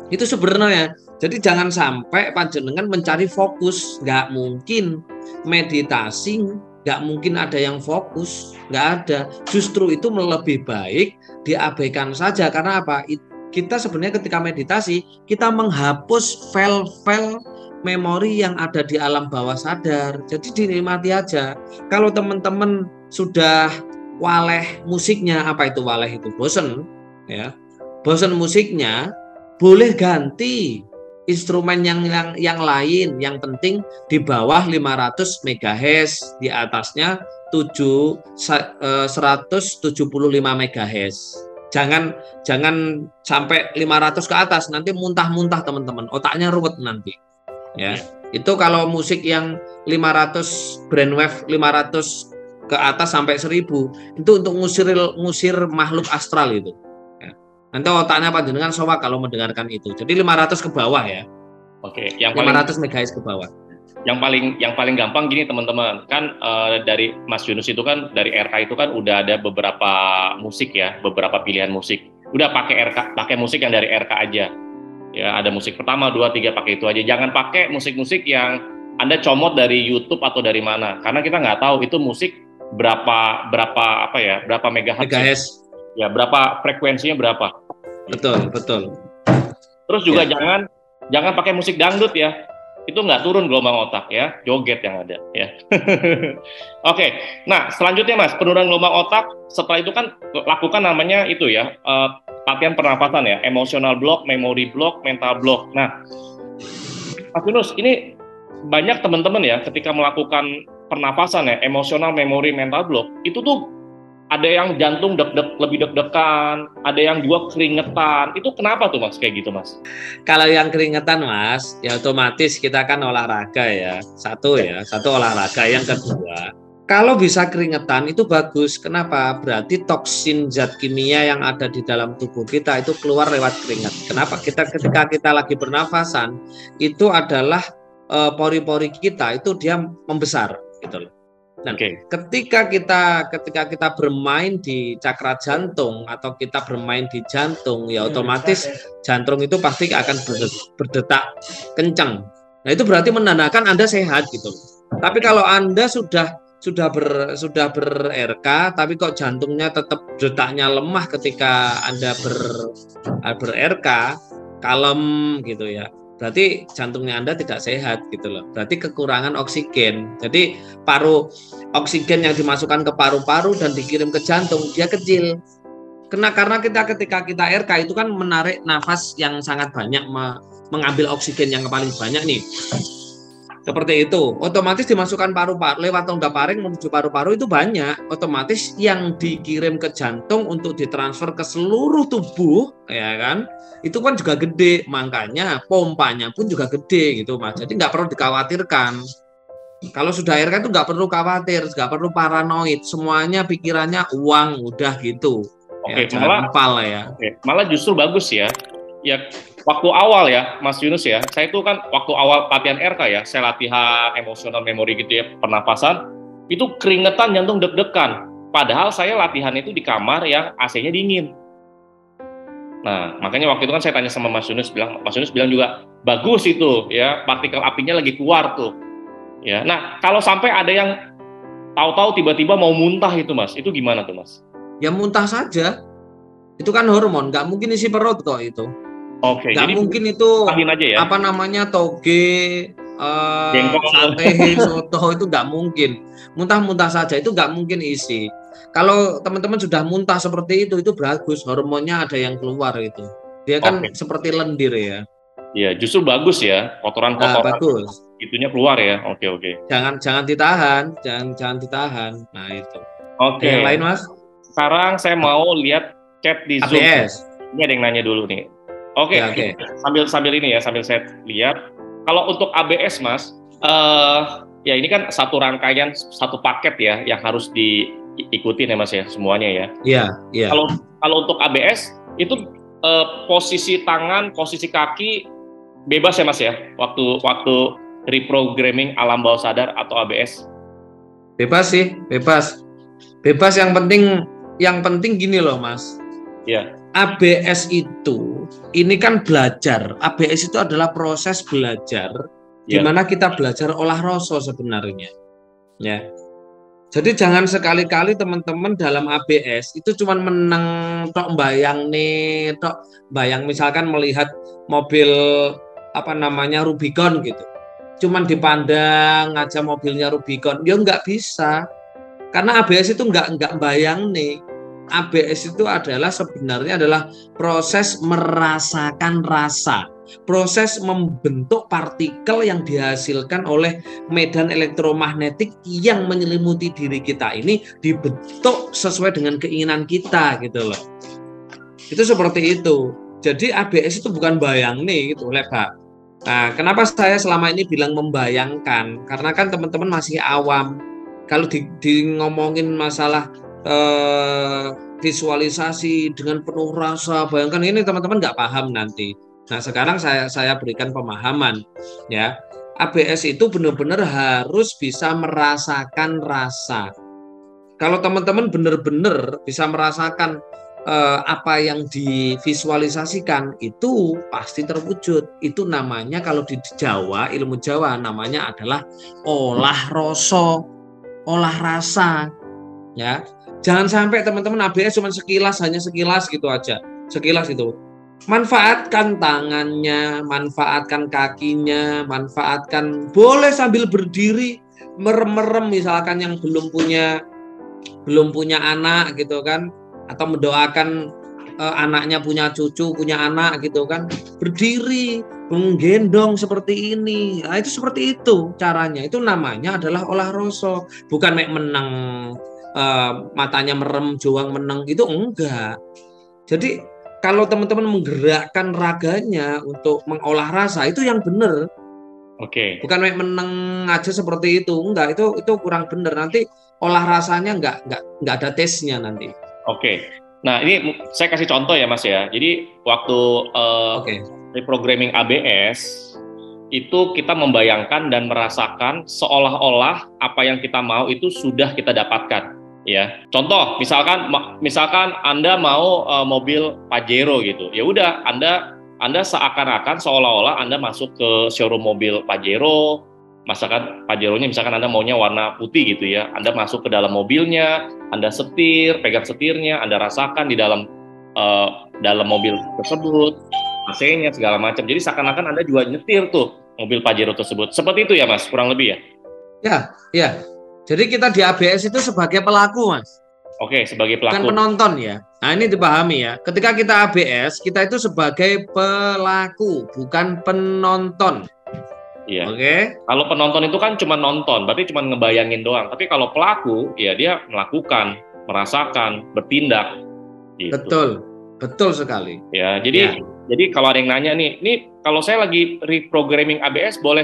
Itu sebenarnya. Jadi jangan sampai panjenengan mencari fokus, nggak mungkin meditasi, nggak mungkin ada yang fokus, nggak ada. Justru itu lebih baik diabaikan saja. Karena apa? Kita sebenarnya ketika meditasi, kita menghapus file-file memori yang ada di alam bawah sadar. Jadi dinikmati aja. Kalau teman-teman sudah waleh musiknya, apa itu waleh itu? Bosen, ya. Bosen musiknya, boleh ganti instrumen yang lain. Yang penting di bawah 500 MHz, di atasnya 175 MHz. Jangan sampai 500 ke atas, nanti muntah-muntah teman-teman, otaknya ruwet nanti. Ya. Itu kalau musik yang 500 brainwave 500 ke atas sampai 1000 itu untuk ngusir makhluk astral itu. Ya. Nanti otaknya panjenengan soak kalau mendengarkan itu. Jadi 500 ke bawah ya. Oke, yang 500 MHz ke bawah. Yang paling gampang gini teman-teman, kan dari Mas Yunus itu kan, dari RK itu kan udah ada beberapa musik ya, beberapa pilihan musik. Udah pakai musik yang dari RK aja. Ya, ada musik pertama, 2, 3 pakai itu aja. Jangan pakai musik-musik yang Anda comot dari YouTube atau dari mana, karena kita nggak tahu itu musik berapa megahertz. Ya, berapa frekuensinya berapa. Betul. Terus juga jangan pakai musik dangdut ya. Itu nggak turun gelombang otak ya, joget yang ada ya. Oke, nah selanjutnya Mas, penurunan gelombang otak, setelah itu kan lakukan namanya itu ya, latihan pernafasan ya, emotional block, memory block, mental block. Nah, Mas Yunus, ini banyak teman-teman ya ketika melakukan pernafasan ya, emotional, memory, mental block, itu tuh ada yang jantung lebih deg-degan, ada yang juga keringetan. Itu kenapa tuh Mas kayak gitu Mas? Kalau yang keringetan Mas, ya otomatis kita kan olahraga ya. Satu olahraga. Yang kedua, kalau bisa keringetan itu bagus. Kenapa? Berarti toksin zat kimia yang ada di dalam tubuh kita itu keluar lewat keringat. Kenapa? Ketika kita lagi bernafasan, itu adalah pori-pori kita itu dia membesar gitu loh. Nah, ketika kita bermain di cakra jantung atau kita bermain di jantung, ya otomatis jantung itu pasti akan berdetak kencang. Nah, itu berarti menandakan Anda sehat gitu. Tapi kalau Anda sudah ber-RK tapi kok jantungnya tetap detaknya lemah ketika Anda ber-RK, kalem gitu ya. Berarti jantungnya Anda tidak sehat gitu loh. Berarti kekurangan oksigen. Jadi oksigen yang dimasukkan ke paru-paru dan dikirim ke jantung dia kecil. Karena ketika kita RK itu kan menarik nafas yang sangat banyak, mengambil oksigen yang paling banyak nih. Seperti itu. Otomatis dimasukkan paru-paru lewat rongga paring menuju paru-paru itu banyak. Otomatis yang dikirim ke jantung untuk ditransfer ke seluruh tubuh, ya kan? Itu kan juga gede, makanya pompanya pun juga gede gitu Mas. Jadi nggak perlu dikhawatirkan. Kalau sudah RK itu nggak perlu khawatir, nggak perlu paranoid, semuanya pikirannya uang, udah gitu. Oke, jangan empal ya. Malah justru bagus ya. Ya waktu awal ya Mas Yunus ya, saya itu kan waktu awal latihan RK ya, saya latihan emotional memory gitu ya, pernapasan, itu keringetan, jantung deg-degan. Padahal saya latihan itu di kamar yang AC-nya dingin. Nah, makanya waktu itu kan saya tanya sama Mas Yunus bilang juga bagus itu ya, partikel apinya lagi keluar tuh. Ya. Nah, kalau sampai ada yang tahu-tahu tiba-tiba mau muntah itu Mas, itu gimana tuh Mas? Ya muntah saja. Itu kan hormon, nggak mungkin isi perut kok itu. Oke, Nggak jadi mungkin itu tahin aja ya. apa namanya toge, Jengkol. sate, soto itu nggak mungkin. Muntah-muntah saja itu nggak mungkin isi. Kalau teman-teman sudah muntah seperti itu bagus, hormonnya ada yang keluar itu. Dia kan Oke. seperti lendir ya. Ya, justru bagus ya. Nah, Kotoran-kotoran bagus. itunya keluar ya. Oke, oke. Jangan ditahan, jangan ditahan. Nah itu. Ada yang Oke. lain Mas? Sekarang saya mau lihat chat di Zoom. ABS. Ini ada yang nanya dulu nih. Oke, Ya, oke. sambil ini ya, sambil saya lihat. Kalau untuk ABS, Mas, ya ini kan satu rangkaian, satu paket ya, yang harus diikutin ya, Mas ya, semuanya ya. Iya, iya. Kalau untuk ABS itu posisi tangan, posisi kaki bebas ya, Mas ya, waktu reprogramming alam bawah sadar atau ABS. Bebas sih, bebas. Bebas yang penting gini loh, Mas. Ya. ABS itu ini kan belajar. ABS itu adalah proses belajar di mana kita belajar olah rasa sebenarnya. Ya. Jadi jangan sekali-kali teman-teman dalam ABS itu cuma menang tok bayang nih, tok bayang misalkan melihat mobil apa namanya Rubicon gitu. Cuman dipandang aja mobilnya Rubicon, ya nggak bisa. Karena ABS itu nggak bayang nih. ABS itu sebenarnya adalah proses merasakan rasa, proses membentuk partikel yang dihasilkan oleh medan elektromagnetik yang menyelimuti diri kita ini dibentuk sesuai dengan keinginan kita gitu loh. Itu seperti itu. Jadi ABS itu bukan bayang nih gitu, Pak. Nah, kenapa saya selama ini bilang membayangkan? Karena kan teman-teman masih awam. Kalau di ngomongin masalah visualisasi dengan penuh rasa, bayangkan ini teman-teman nggak paham nanti. Nah, sekarang saya berikan pemahaman ya. ABS itu benar-benar harus bisa merasakan rasa. Kalau teman-teman benar-benar bisa merasakan apa yang divisualisasikan itu pasti terwujud. Itu namanya kalau di Jawa, ilmu Jawa namanya adalah olah rasa, olah rasa. Ya, jangan sampai teman-teman ABS cuma hanya sekilas gitu aja, sekilas itu. Manfaatkan tangannya, manfaatkan kakinya, manfaatkan boleh sambil berdiri merem-merem misalkan yang belum punya anak gitu kan, atau mendoakan anaknya punya cucu, punya anak gitu kan, berdiri menggendong seperti ini. Nah, itu seperti itu caranya. Itu namanya adalah olah rasa, bukan menang matanya merem juang menang itu enggak. Jadi kalau teman-teman menggerakkan raganya untuk mengolah rasa itu yang benar. Oke. Bukan menang aja seperti itu, enggak, itu kurang benar. Nanti olah rasanya enggak ada tesnya nanti. Oke. Nah, ini saya kasih contoh ya, Mas ya. Jadi waktu reprogramming ABS itu kita membayangkan dan merasakan seolah-olah apa yang kita mau itu sudah kita dapatkan. Ya, contoh misalkan Anda mau mobil Pajero gitu, ya udah Anda seakan-akan seolah-olah Anda masuk ke showroom mobil Pajero, misalkan Pajeronya misalkan Anda maunya warna putih gitu ya, Anda masuk ke dalam mobilnya, Anda pegang setirnya, Anda rasakan di dalam mobil tersebut, AC-nya segala macam, jadi seakan-akan Anda juga nyetir tuh mobil Pajero tersebut, seperti itu ya Mas, kurang lebih ya? Ya. Jadi kita di ABS itu sebagai pelaku, Mas. Oke, sebagai pelaku. Bukan penonton ya. Nah, ini dipahami ya. Ketika kita ABS, kita itu sebagai pelaku, bukan penonton. Iya. Oke. Kalau penonton itu kan cuma nonton, berarti cuma ngebayangin doang. Tapi kalau pelaku, ya dia melakukan, merasakan, bertindak. Gitu. Betul sekali. Ya, jadi kalau ada yang nanya nih kalau saya lagi reprogramming ABS, boleh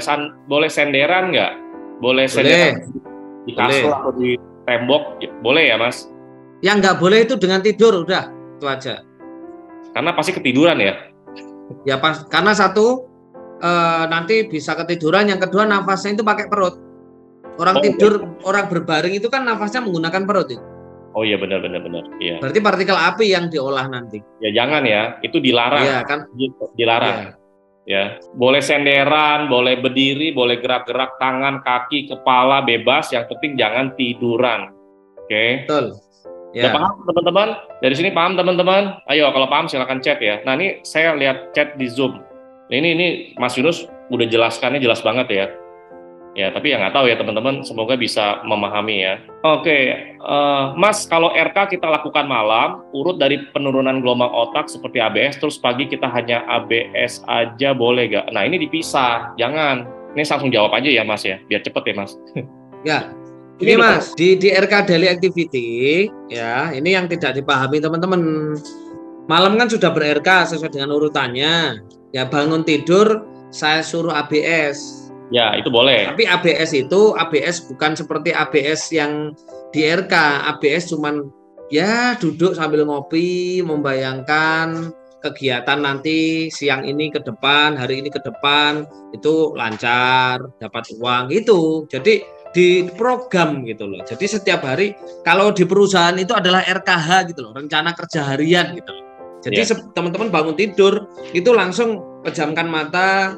senderan nggak? Boleh senderan di kasur atau di tembok, boleh ya Mas? Yang nggak boleh itu dengan tidur, udah itu aja. Karena pasti ketiduran ya? Ya karena satu nanti bisa ketiduran, yang kedua nafasnya itu pakai perut. Orang tidur, orang berbaring itu kan nafasnya menggunakan perut itu. Oh iya benar. Iya. Berarti partikel api yang diolah nanti. Ya jangan ya, itu dilarang. Iya kan? Dilarang. Iya. Ya, boleh senderan, boleh berdiri, boleh gerak-gerak tangan, kaki, kepala bebas. Yang penting jangan tiduran, oke? Betul. Udah paham teman-teman? Dari sini paham teman-teman? Ayo kalau paham silakan chat ya. Nah ini saya lihat chat di Zoom. Ini Mas Yunus udah jelaskannya jelas banget ya. Ya tapi ya nggak tahu ya teman-teman. Semoga bisa memahami ya. Oke, Mas kalau RK kita lakukan malam, urut dari penurunan gelombang otak seperti ABS, terus pagi kita hanya ABS aja boleh nggak? Nah ini dipisah, jangan. Ini langsung jawab aja ya Mas ya, biar cepet ya Mas. Ya. Ini Mas, di RK Daily Activity, ya, ini yang tidak dipahami teman-teman. Malam kan sudah ber-RK sesuai dengan urutannya. Ya, bangun tidur, saya suruh ABS. Ya, itu boleh. Tapi ABS bukan seperti ABS yang di RK. ABS cuman, ya, duduk sambil ngopi, membayangkan kegiatan nanti siang ini ke depan, hari ini ke depan, itu lancar, dapat uang, itu. Jadi, di program gitu loh. Jadi setiap hari kalau di perusahaan itu adalah RKH gitu loh, rencana kerja harian gitu loh. Jadi teman-teman bangun tidur itu langsung pejamkan mata,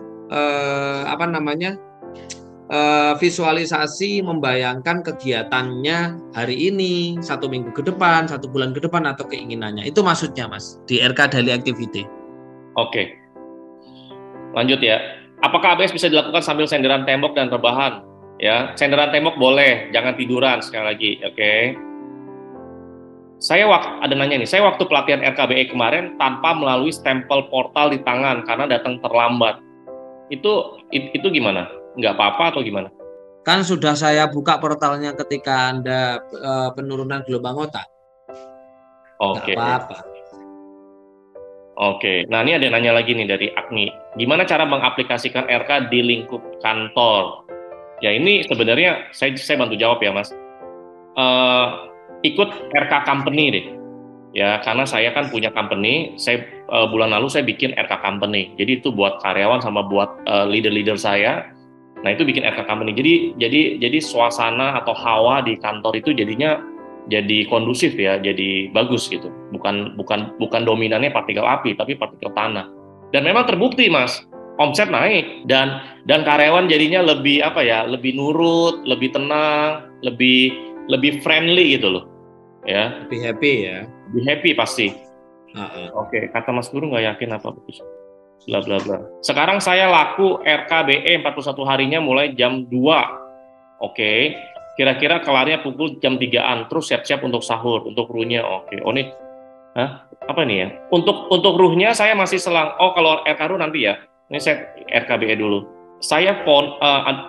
visualisasi membayangkan kegiatannya hari ini, 1 minggu ke depan, 1 bulan ke depan atau keinginannya. Itu maksudnya Mas di RK Daily Activity. Oke. Lanjut ya. Apakah ABS bisa dilakukan sambil senderan tembok dan rebahan? Ya, senderan tembok boleh, jangan tiduran sekali lagi, oke. Saya waktu pelatihan RKBE kemarin tanpa melalui stempel portal di tangan karena datang terlambat. Itu gimana? Nggak apa-apa atau gimana? Kan sudah saya buka portalnya ketika Anda penurunan gelombang otak. Oke. Nggak apa-apa. Oke, nah ini ada nanya lagi nih dari Agni. Gimana cara mengaplikasikan RK di lingkup kantor? Ya ini sebenarnya saya bantu jawab ya Mas. Ikut RK company deh. Ya karena saya kan punya company. Saya bulan lalu saya bikin RK company. Jadi itu buat karyawan sama buat leader-leader saya. Nah itu bikin RK company. Jadi suasana atau hawa di kantor itu jadinya jadi kondusif ya, jadi bagus gitu. Bukan dominannya partikel api tapi partikel tanah. Dan memang terbukti Mas. Omset naik dan karyawan jadinya lebih lebih nurut, lebih tenang, lebih friendly gitu loh, ya. Lebih happy ya. Lebih happy pasti. Oke, kata Mas Guru nggak yakin apa bagus. Bla bla bla. Sekarang saya laku RKBE 41 harinya mulai jam 2. Oke. Kira-kira kelarnya pukul jam 3-an, terus siap-siap untuk sahur, untuk ruhnya. Oke. Oh nih. Apa nih ya? Untuk ruhnya saya masih selang. Oh, kalau RK ruh nanti ya. Ini saya RKBE dulu. Saya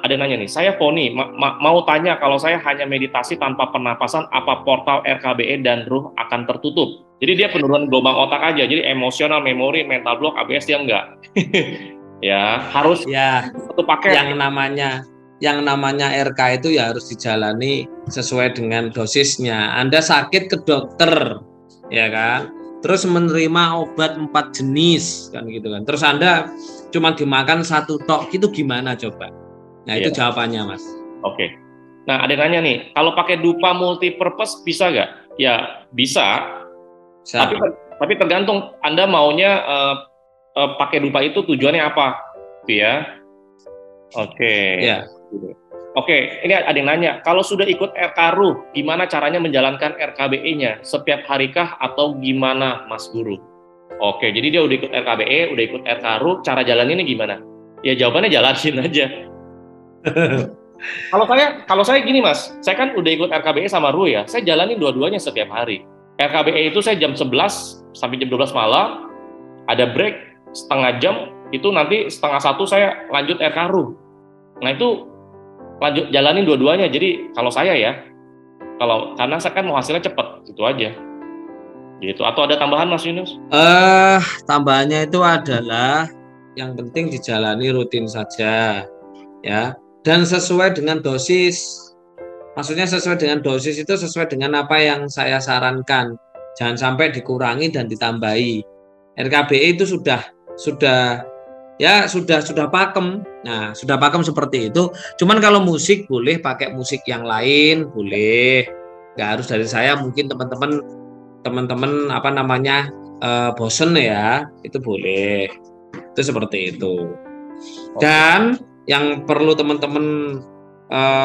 ada nanya nih, saya Poni mau tanya kalau saya hanya meditasi tanpa pernapasan, apa portal RKBE dan ruh akan tertutup? Jadi dia penurunan gelombang otak aja, jadi emosional, memori, mental block, ABS dia enggak. Ya harus ya satu paket. Yang namanya RK itu ya harus dijalani sesuai dengan dosisnya. Anda sakit ke dokter, ya kan? Terus menerima obat 4 jenis kan gitu kan. Terus Anda cuma dimakan 1 tok, itu gimana coba? Nah, itu jawabannya, Mas. Oke. Nah, ada nanya nih, kalau pakai dupa multipurpose bisa nggak? Ya, bisa. Tapi tergantung Anda maunya pakai dupa itu tujuannya apa? Gitu ya. Oke. Ya. Oke, ini ada yang nanya, kalau sudah ikut RK Ruh, gimana caranya menjalankan RKBE-nya? Setiap harikah atau gimana, Mas Guru? Oke, jadi dia udah ikut RKBE, udah ikut RK Ruh, cara jalaninnya gimana? Ya jawabannya jalanin aja. Kalau saya gini Mas, saya kan udah ikut RKBE sama Ruh ya, saya jalanin dua-duanya setiap hari. RKBE itu saya jam 11 sampai jam 12 malam, ada break setengah jam, itu nanti setengah 1 saya lanjut RK Ruh. Nah itu lanjut jalanin dua-duanya. Jadi kalau saya ya, karena saya kan mau hasilnya cepat, gitu aja. Gitu. Atau ada tambahan Mas Yunus? Tambahannya itu adalah yang penting dijalani rutin saja, ya. Dan sesuai dengan dosis. Maksudnya sesuai dengan dosis itu sesuai dengan apa yang saya sarankan. Jangan sampai dikurangi dan ditambahi. RKBE itu sudah pakem. Nah, sudah pakem seperti itu. Cuman kalau musik boleh pakai musik yang lain, boleh. Nggak harus dari saya, mungkin teman-teman bosen ya, itu boleh. Itu seperti itu. Dan yang perlu teman-teman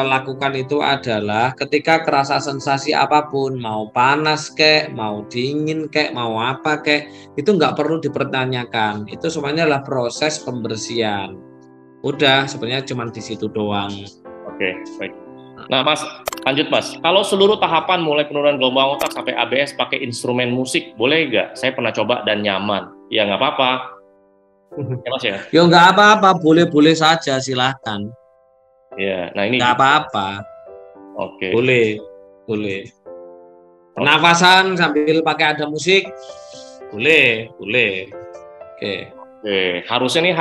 lakukan itu adalah ketika kerasa sensasi apapun, mau panas kek, mau dingin kek, mau apa kek, itu nggak perlu dipertanyakan. Itu semuanya adalah proses pembersihan. Udah, sebenarnya cuma di situ doang. Oke, baik. Nah, Mas, lanjut Mas. Kalau seluruh tahapan mulai penurunan gelombang otak sampai ABS pakai instrumen musik, boleh nggak? Saya pernah coba dan nyaman. Ya nggak apa-apa. Ya Mas ya? Ya nggak apa-apa, boleh-boleh saja, silahkan. Ya, nah ini. Nggak apa-apa. Oke. Boleh. Pernafasan sambil pakai ada musik, boleh. Oke. Harusnya nih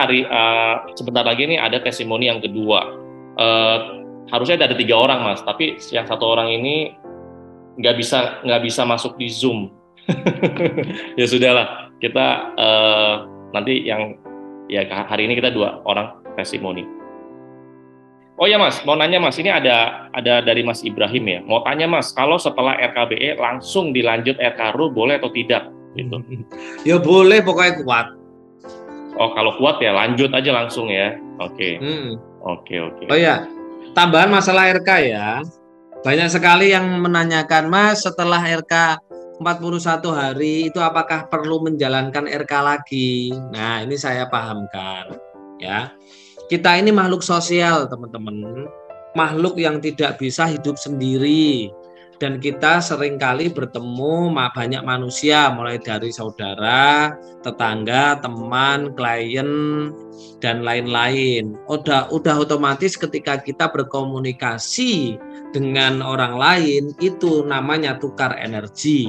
sebentar lagi nih ada testimoni yang kedua. Harusnya ada 3 orang Mas, tapi yang 1 orang ini nggak bisa masuk di Zoom. Ya sudahlah, kita nanti hari ini kita 2 orang testimoni. Oh ya Mas, mau nanya Mas, ini ada dari Mas Ibrahim ya. Mau tanya Mas, kalau setelah RKBE langsung dilanjut RKRU boleh atau tidak? Gitu. Ya boleh, pokoknya kuat. Oh kalau kuat ya lanjut aja langsung ya. Oke. Oke. Oh ya, tambahan masalah RK ya. Banyak sekali yang menanyakan, Mas, setelah RK 41 hari itu apakah perlu menjalankan RK lagi? Nah, ini saya pahamkan ya. Kita ini makhluk sosial, teman-teman. Makhluk yang tidak bisa hidup sendiri. Dan kita seringkali bertemu banyak manusia, mulai dari saudara, tetangga, teman, klien, dan lain-lain. Udah otomatis ketika kita berkomunikasi dengan orang lain, itu namanya tukar energi.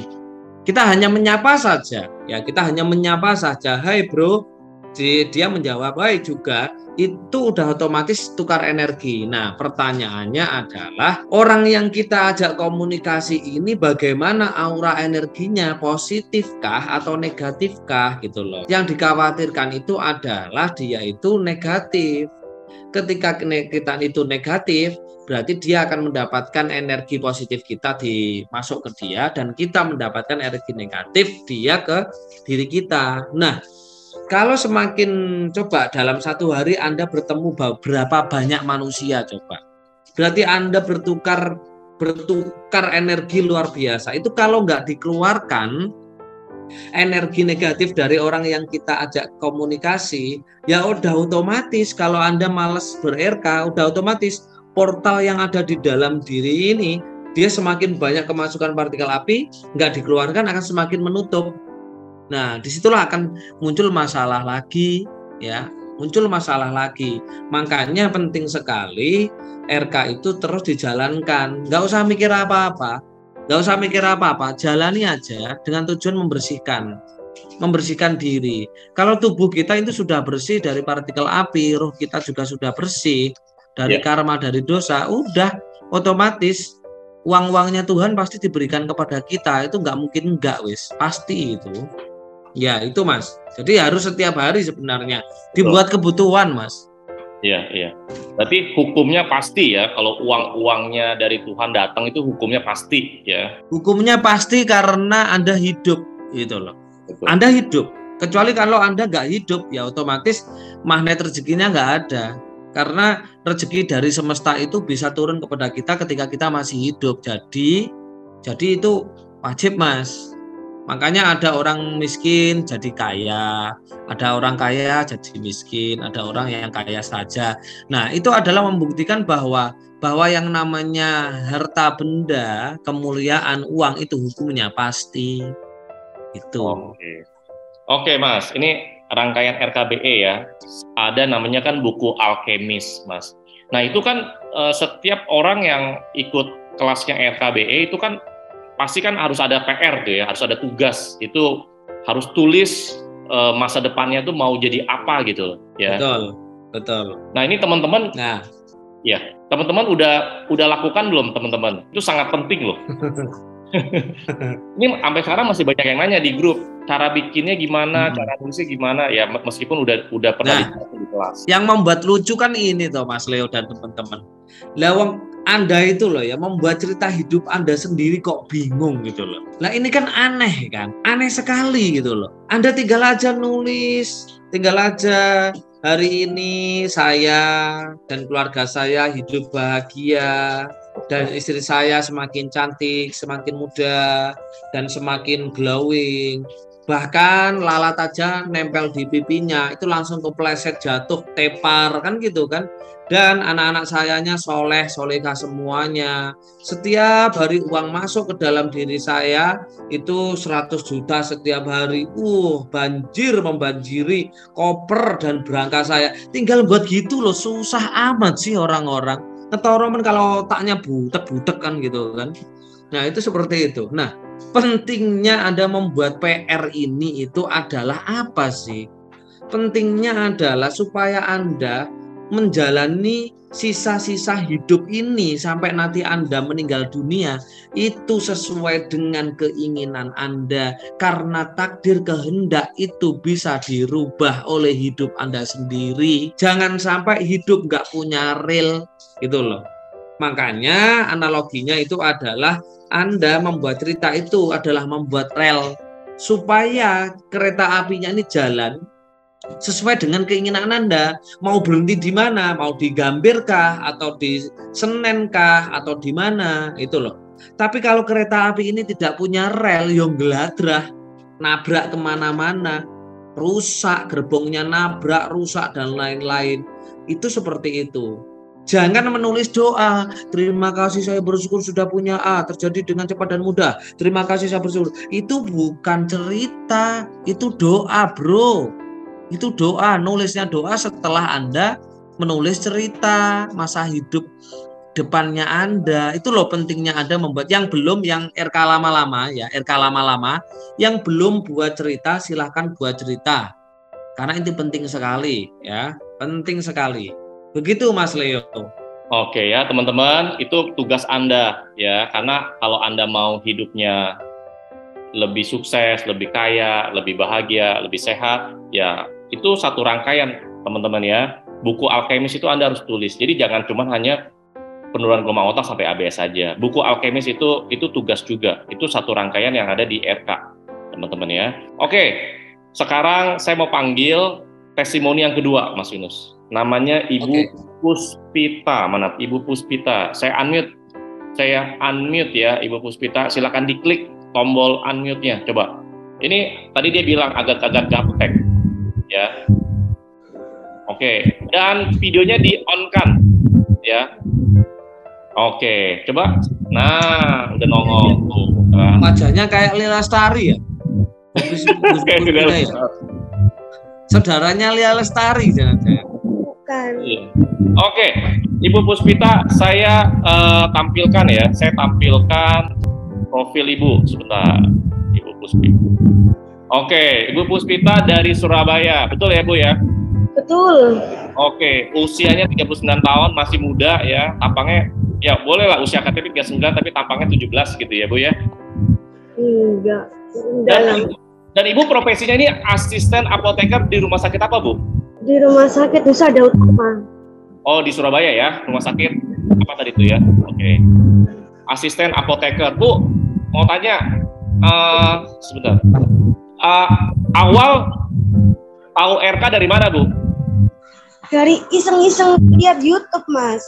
Kita hanya menyapa saja, ya kita hanya menyapa saja. Hai bro, dia menjawab hai juga. Itu udah otomatis tukar energi. Nah, pertanyaannya adalah orang yang kita ajak komunikasi ini bagaimana aura energinya, positifkah atau negatifkah gitu loh. Yang dikhawatirkan itu adalah dia itu negatif. Ketika kita itu negatif, berarti dia akan mendapatkan energi positif kita masuk ke dia, dan kita mendapatkan energi negatif dia ke diri kita. Nah, kalau semakin coba dalam 1 hari Anda bertemu berapa banyak manusia coba. Berarti Anda bertukar energi luar biasa. Itu kalau nggak dikeluarkan energi negatif dari orang yang kita ajak komunikasi, ya udah otomatis kalau Anda malas ber-RK, udah otomatis portal yang ada di dalam diri ini, dia semakin banyak kemasukan partikel api, nggak dikeluarkan akan semakin menutup. Nah, disitulah akan muncul masalah lagi, ya, Makanya penting sekali RK itu terus dijalankan. Nggak usah mikir apa-apa, jalani aja dengan tujuan membersihkan diri. Kalau tubuh kita itu sudah bersih dari partikel api, roh kita juga sudah bersih dari karma, dari dosa, udah otomatis uang-uangnya Tuhan pasti diberikan kepada kita. Itu nggak mungkin nggak, pasti itu. Ya itu Mas. Jadi harus setiap hari sebenarnya dibuat kebutuhan Mas. Iya. Berarti hukumnya pasti ya. Kalau uangnya dari Tuhan datang itu hukumnya pasti ya. Hukumnya pasti karena Anda hidup gitu loh. Betul. Anda hidup. Kecuali kalau Anda nggak hidup ya otomatis magnet rezekinya nggak ada. Karena rezeki dari semesta itu bisa turun kepada kita ketika kita masih hidup. Jadi itu wajib Mas. Makanya ada orang miskin jadi kaya, ada orang kaya jadi miskin, ada orang yang kaya saja. Nah, itu adalah membuktikan bahwa yang namanya harta benda, kemuliaan, uang itu hukumnya pasti. Itu. Oke, Mas. Ini rangkaian RKBE ya. Ada namanya kan buku alkemis, Mas. Nah, itu kan setiap orang yang ikut kelasnya RKBE itu kan pasti kan harus ada PR tuh ya, harus ada tugas, itu harus tulis masa depannya tuh mau jadi apa gitu ya. Betul. Nah ini teman-teman, teman-teman udah lakukan belum teman-teman? Itu sangat penting loh. Ini sampai sekarang masih banyak yang nanya di grup, cara bikinnya gimana, cara nulisnya gimana ya, meskipun udah pernah di kelas. Yang membuat lucu kan ini toh Mas Leo dan teman-teman. Lawang Anda itu loh ya membuat cerita hidup Anda sendiri kok bingung gitu loh. Nah ini kan aneh sekali gitu loh. Anda tinggal aja nulis, tinggal aja hari ini saya dan keluarga saya hidup bahagia, dan istri saya semakin cantik, semakin muda, dan semakin glowing. Bahkan lalat aja nempel di pipinya, itu langsung kepleset jatuh, tepar, kan gitu kan. Dan anak-anak sayanya soleh, solehah semuanya. Setiap hari uang masuk ke dalam diri saya, itu 100 juta setiap hari. Banjir membanjiri koper dan berangkas saya. Tinggal buat gitu loh, susah amat sih orang-orang. Ketoro men kalau otaknya butek-butek kan gitu kan. Nah itu seperti itu. Nah pentingnya Anda membuat PR ini itu adalah apa sih? Pentingnya adalah supaya Anda menjalani sisa-sisa hidup ini sampai nanti Anda meninggal dunia itu sesuai dengan keinginan Anda, karena takdir kehendak itu bisa dirubah oleh hidup Anda sendiri. Jangan sampai hidup nggak punya rel gitu loh. Makanya analoginya itu adalah Anda membuat cerita itu adalah membuat rel supaya kereta apinya ini jalan sesuai dengan keinginan Anda. Mau berhenti di mana? Mau di Gambir kah? Atau di Senen kah? Atau di mana? Itu loh. Tapi kalau kereta api ini tidak punya rel, yang geladrah, nabrak kemana-mana, rusak, gerbongnya nabrak, rusak, dan lain-lain. Itu seperti itu. Jangan menulis doa, terima kasih saya bersyukur sudah punya A, terjadi dengan cepat dan mudah. Terima kasih saya bersyukur. Itu bukan cerita, itu doa bro. Itu doa, nulisnya doa setelah Anda menulis cerita masa hidup depannya Anda. Itu loh pentingnya Anda membuat. Yang belum, yang RK lama-lama ya, RK lama-lama, yang belum buat cerita silahkan buat cerita. Karena itu penting sekali ya, penting sekali. Begitu Mas Leo. Oke ya teman-teman, itu tugas Anda ya, karena kalau Anda mau hidupnya lebih sukses, lebih kaya, lebih bahagia, lebih sehat, ya itu satu rangkaian teman-teman ya. Buku Alkemis itu Anda harus tulis. Jadi jangan cuma hanya penurunan gelombang otak sampai ABS saja. Buku Alkemis itu tugas juga. Itu satu rangkaian yang ada di RK teman-teman ya. Oke, sekarang saya mau panggil testimoni yang kedua Mas Yunus. Namanya Ibu Puspita. Mana Ibu Puspita? Saya unmute ya Ibu Puspita. Silakan diklik tombol unmute-nya. Coba. Ini tadi dia bilang agak-agak gaptek ya. Oke. Dan videonya di-on-kan ya. Oke, coba. Nah, udah nongol tuh. Wajahnya kayak Lia Lestari ya. Saudaranya Lia Lestari jangan-jangan. Bukan. Oke, Ibu Puspita, saya tampilkan ya. Saya tampilkan profil Ibu sebentar. Ibu Puspita. Oke, Ibu Puspita dari Surabaya. Betul ya, Bu ya? Betul. Oke, usianya 39 tahun, masih muda ya. Tampangnya ya boleh lah usia KTP 39 tapi tampangnya 17 gitu ya, Bu ya? Enggak. Dan Ibu profesinya ini asisten apoteker di rumah sakit apa, Bu? Di rumah sakit Nusa Dawud Utama. Oh, di Surabaya ya, rumah sakit apa tadi itu ya? Oke. Asisten apoteker. Bu, mau tanya, sebentar. Awal tahu RK dari mana, Bu? Dari iseng-iseng lihat YouTube, Mas.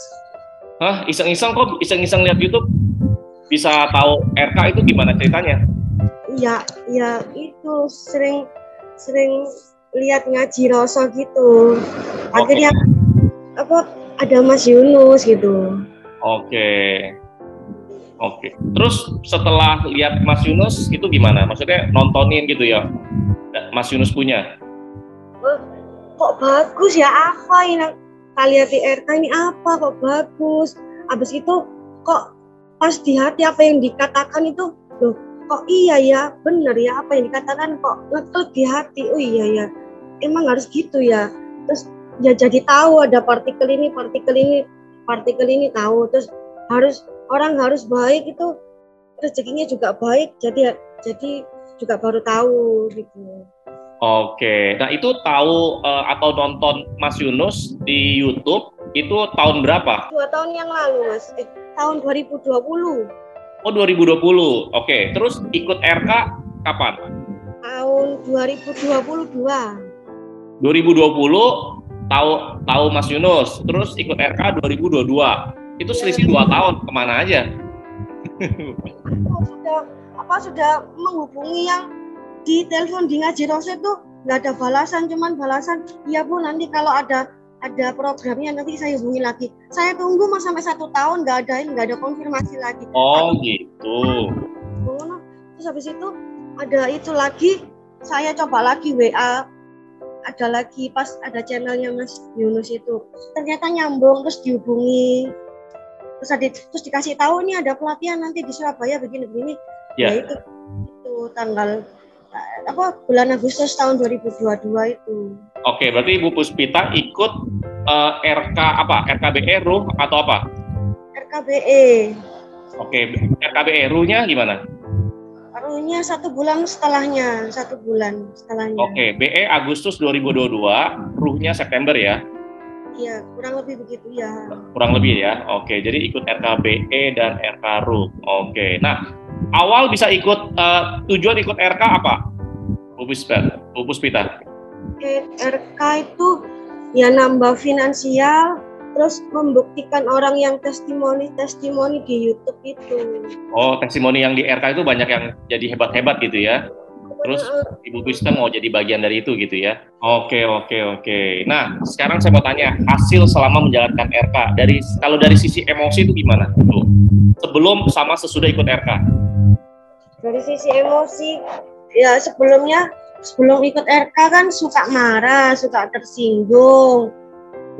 Hah, iseng-iseng lihat YouTube bisa tahu RK itu gimana ceritanya? Ya itu sering lihat ngaji Roso gitu. Akhirnya ada Mas Yunus gitu. Oke. Terus setelah lihat Mas Yunus itu gimana? Maksudnya nontonin gitu ya? Mas Yunus punya? Kok bagus ya, apa ini? Kalian di RK ini apa kok bagus? Abis itu kok pas di hati apa yang dikatakan itu, loh kok iya ya, bener ya apa yang dikatakan kok ngeklik di hati. Oh iya ya, emang harus gitu ya. Terus ya jadi tahu ada partikel ini tahu. Terus orang harus baik, itu rezekinya juga baik. Jadi juga baru tahu gitu. Oke, nah itu tahu atau nonton Mas Yunus di YouTube itu tahun berapa? 2 tahun yang lalu, Mas. Tahun 2020. Oh, 2020. Oke, terus ikut RK kapan? Tahun 2022. 2020 tahu Mas Yunus, terus ikut RK 2022. Itu selisih 2 tahun, kemana aja? Sudah menghubungi yang di telepon di Ngaji Rose itu nggak ada balasan, cuman balasan iya Bu, nanti kalau ada programnya nanti saya hubungi lagi. Saya tunggu mas sampai 1 tahun nggak ada konfirmasi lagi. Oh gitu. Terus habis itu ada itu lagi, saya coba lagi WA, ada lagi pas ada channelnya Mas Yunus itu ternyata nyambung, terus dihubungi, terus dikasih tahu nih ada pelatihan nanti di Surabaya begini-begini. Ya itu tanggal bulan Agustus tahun 2022 itu. Oke, berarti Ibu Puspita ikut RK apa? RKBE RUH atau apa? RKBE. Oke, RKBE RUH-nya gimana? RUH-nya 1 bulan setelahnya. Oke, BE Agustus 2022, RUH-nya September ya? Iya, kurang lebih begitu ya. Kurang lebih ya. Oke, jadi ikut RKBE dan RK RUH. Oke. Nah, awal bisa ikut tujuan ikut RK apa? Bu Puspita. RK itu ya nambah finansial, terus membuktikan orang yang testimoni di YouTube itu. Oh, testimoni yang di RK itu banyak yang jadi hebat-hebat gitu ya. Terus Ibu Puspita mau jadi bagian dari itu gitu ya. Oke. Nah, sekarang saya mau tanya, hasil selama menjalankan RK kalau dari sisi emosi itu gimana? Tuh. Sebelum sama sesudah ikut RK. Dari sisi emosi, ya sebelum ikut RK kan suka marah, suka tersinggung,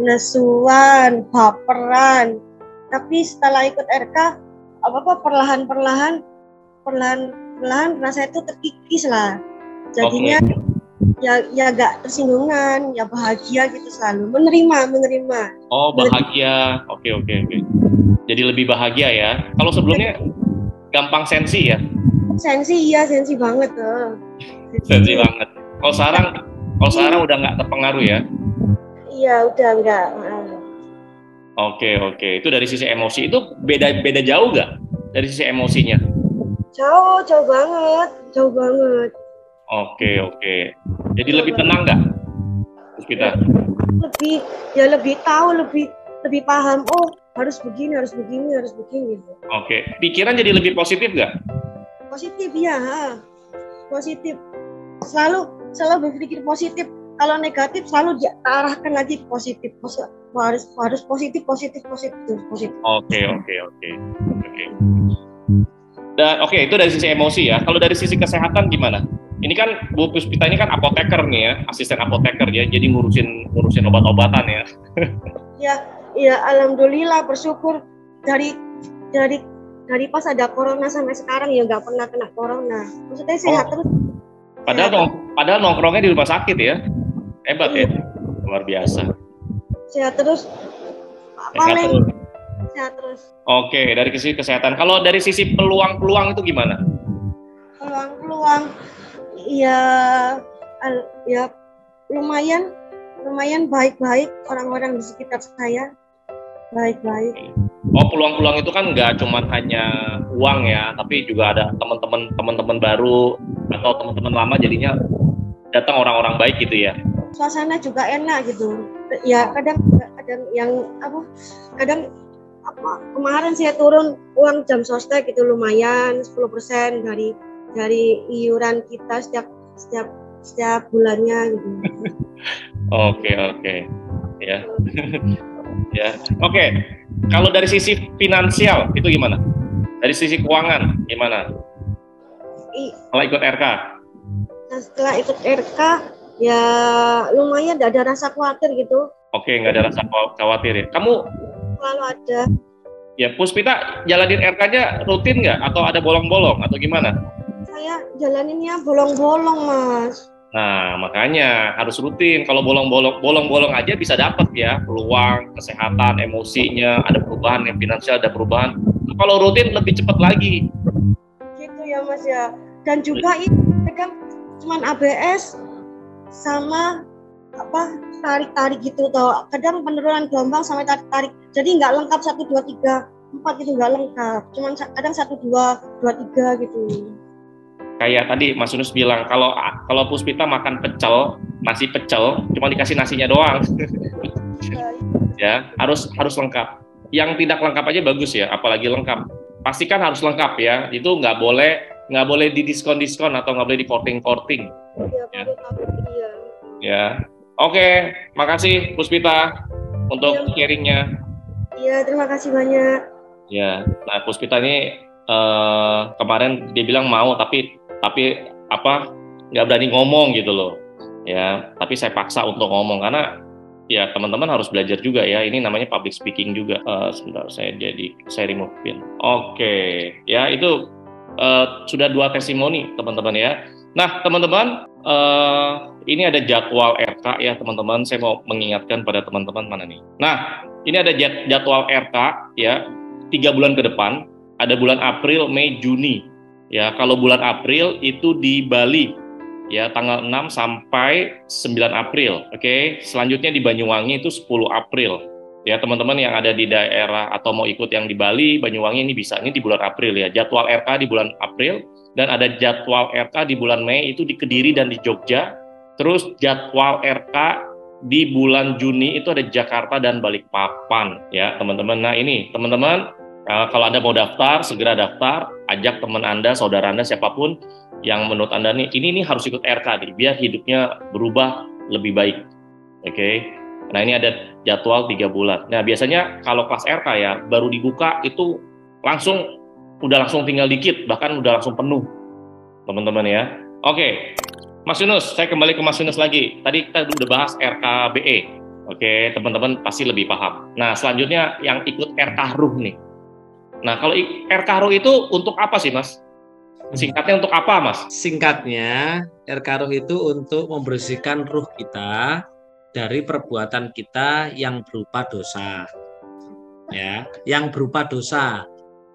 nesuan, baperan. Tapi setelah ikut RK, perlahan rasa itu terkikis lah. Jadinya ya gak tersinggungan, ya bahagia gitu selalu, menerima. Oh, bahagia. Oke. Jadi lebih bahagia ya. Kalau sebelumnya gampang sensi ya? Sensi banget tuh. Sensi banget. Kalau sekarang udah nggak terpengaruh ya? Iya, udah nggak. Oke. Itu dari sisi emosi itu beda jauh nggak dari sisi emosinya? Jauh banget. Oke. Jadi lebih tenang nggak, Puspita? Lebih tahu, lebih paham. Oh, harus begini. Gitu. Oke. Pikiran jadi lebih positif nggak? Positif ya, positif. Selalu berpikir positif. Kalau negatif selalu diarahkan lagi positif. Harus positif. Oke. Dan itu dari sisi emosi ya. Kalau dari sisi kesehatan gimana? Ini kan Bu Puspita ini kan apoteker nih ya, asisten apoteker ya, jadi ngurusin obat-obatan ya. Ya, alhamdulillah, bersyukur dari pas ada corona sampai sekarang ya nggak pernah kena corona. Maksudnya sehat terus. Padahal nongkrongnya di rumah sakit ya, hebat ya, luar biasa. Sehat terus. Sehat terus. Oke, dari sisi kesehatan. Kalau dari sisi peluang itu gimana? Peluang, ya lumayan baik-baik, orang-orang di sekitar saya baik-baik. Oh, peluang itu kan nggak cuma hanya uang ya, tapi juga ada teman-teman baru atau teman-teman lama jadinya datang orang-orang baik gitu ya. Suasana juga enak gitu. Ya kadang kemarin saya turun uang jam sostek gitu lumayan 10% dari iuran kita setiap bulannya gitu. Oke. Ya. Ya. Oke. Kalau dari sisi finansial itu gimana? Dari sisi keuangan gimana? Kalau ikut RK? Nah, setelah ikut RK ya lumayan, tidak ada rasa khawatir gitu. Oke, nggak ada rasa khawatir ya. Kamu selalu ada. Ya, Puspita jalanin RK-nya rutin nggak? Atau ada bolong-bolong? Atau gimana? Saya jalaninnya bolong-bolong, Mas. Nah, makanya harus rutin. Kalau bolong-bolong aja bisa dapat ya peluang, kesehatan, emosinya, ada perubahan yang finansial, ada perubahan. Kalau rutin lebih cepat lagi. Gitu ya, Mas ya. Dan juga itu kan cuman ABS sama tarik gitu toh. Kadang penurunan gelombang sampai tarik. Jadi nggak lengkap 1 2 3 4 gitu, nggak lengkap. Cuman kadang 1 2 3 gitu. Kayak tadi Mas Yunus bilang, kalau Puspita makan pecel nasi pecel, cuma dikasih nasinya doang. Ya, harus lengkap. Yang tidak lengkap aja bagus ya, apalagi lengkap. Pastikan harus lengkap ya. Itu nggak boleh di diskon atau nggak boleh di korting. Iya, iya. Ya, oke, makasih Puspita untuk sharingnya. Iya, terima kasih banyak. Ya, nah Puspita ini kemarin dia bilang mau, tapi apa nggak berani ngomong gitu loh. Ya, tapi saya paksa untuk ngomong karena ya teman-teman harus belajar juga ya. Ini namanya public speaking juga. Sebentar, saya remove pin. Oke, ya itu sudah 2 testimoni teman-teman ya. Nah teman-teman, ini ada jadwal RK ya teman-teman. Saya mau mengingatkan pada teman-teman mana nih. Nah ini ada jadwal RK ya 3 bulan ke depan. Ada bulan April, Mei, Juni. Ya kalau bulan April itu di Bali. Ya, tanggal 6 sampai 9 April. Oke. Selanjutnya di Banyuwangi itu 10 April. Ya, teman-teman yang ada di daerah atau mau ikut yang di Bali, Banyuwangi ini bisa. Ini di bulan April ya. Jadwal RK di bulan April dan ada jadwal RK di bulan Mei itu di Kediri dan di Jogja. Terus jadwal RK di bulan Juni itu ada Jakarta dan Balikpapan ya, teman-teman. Nah, ini teman-teman kalau Anda mau daftar, segera daftar, ajak teman Anda, saudara Anda, siapapun yang menurut Anda ini harus ikut RK nih, biar hidupnya berubah lebih baik. Oke. Nah, ini ada jadwal 3 bulan. Nah, biasanya kalau kelas RK ya, baru dibuka itu langsung tinggal dikit, bahkan udah langsung penuh, teman-teman ya. Oke. Mas Yunus, saya kembali ke Mas Yunus lagi. Tadi kita udah bahas RKBE. Oke, teman-teman pasti lebih paham. Nah, selanjutnya yang ikut RK Ruh nih. Nah, kalau RK Ruh itu untuk apa sih, Mas? Singkatnya untuk apa, Mas? Singkatnya, RK Ruh itu untuk membersihkan ruh kita dari perbuatan kita yang berupa dosa. Ya, yang berupa dosa.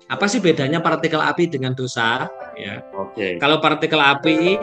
Apa sih bedanya partikel api dengan dosa? Ya. Oke. Kalau partikel api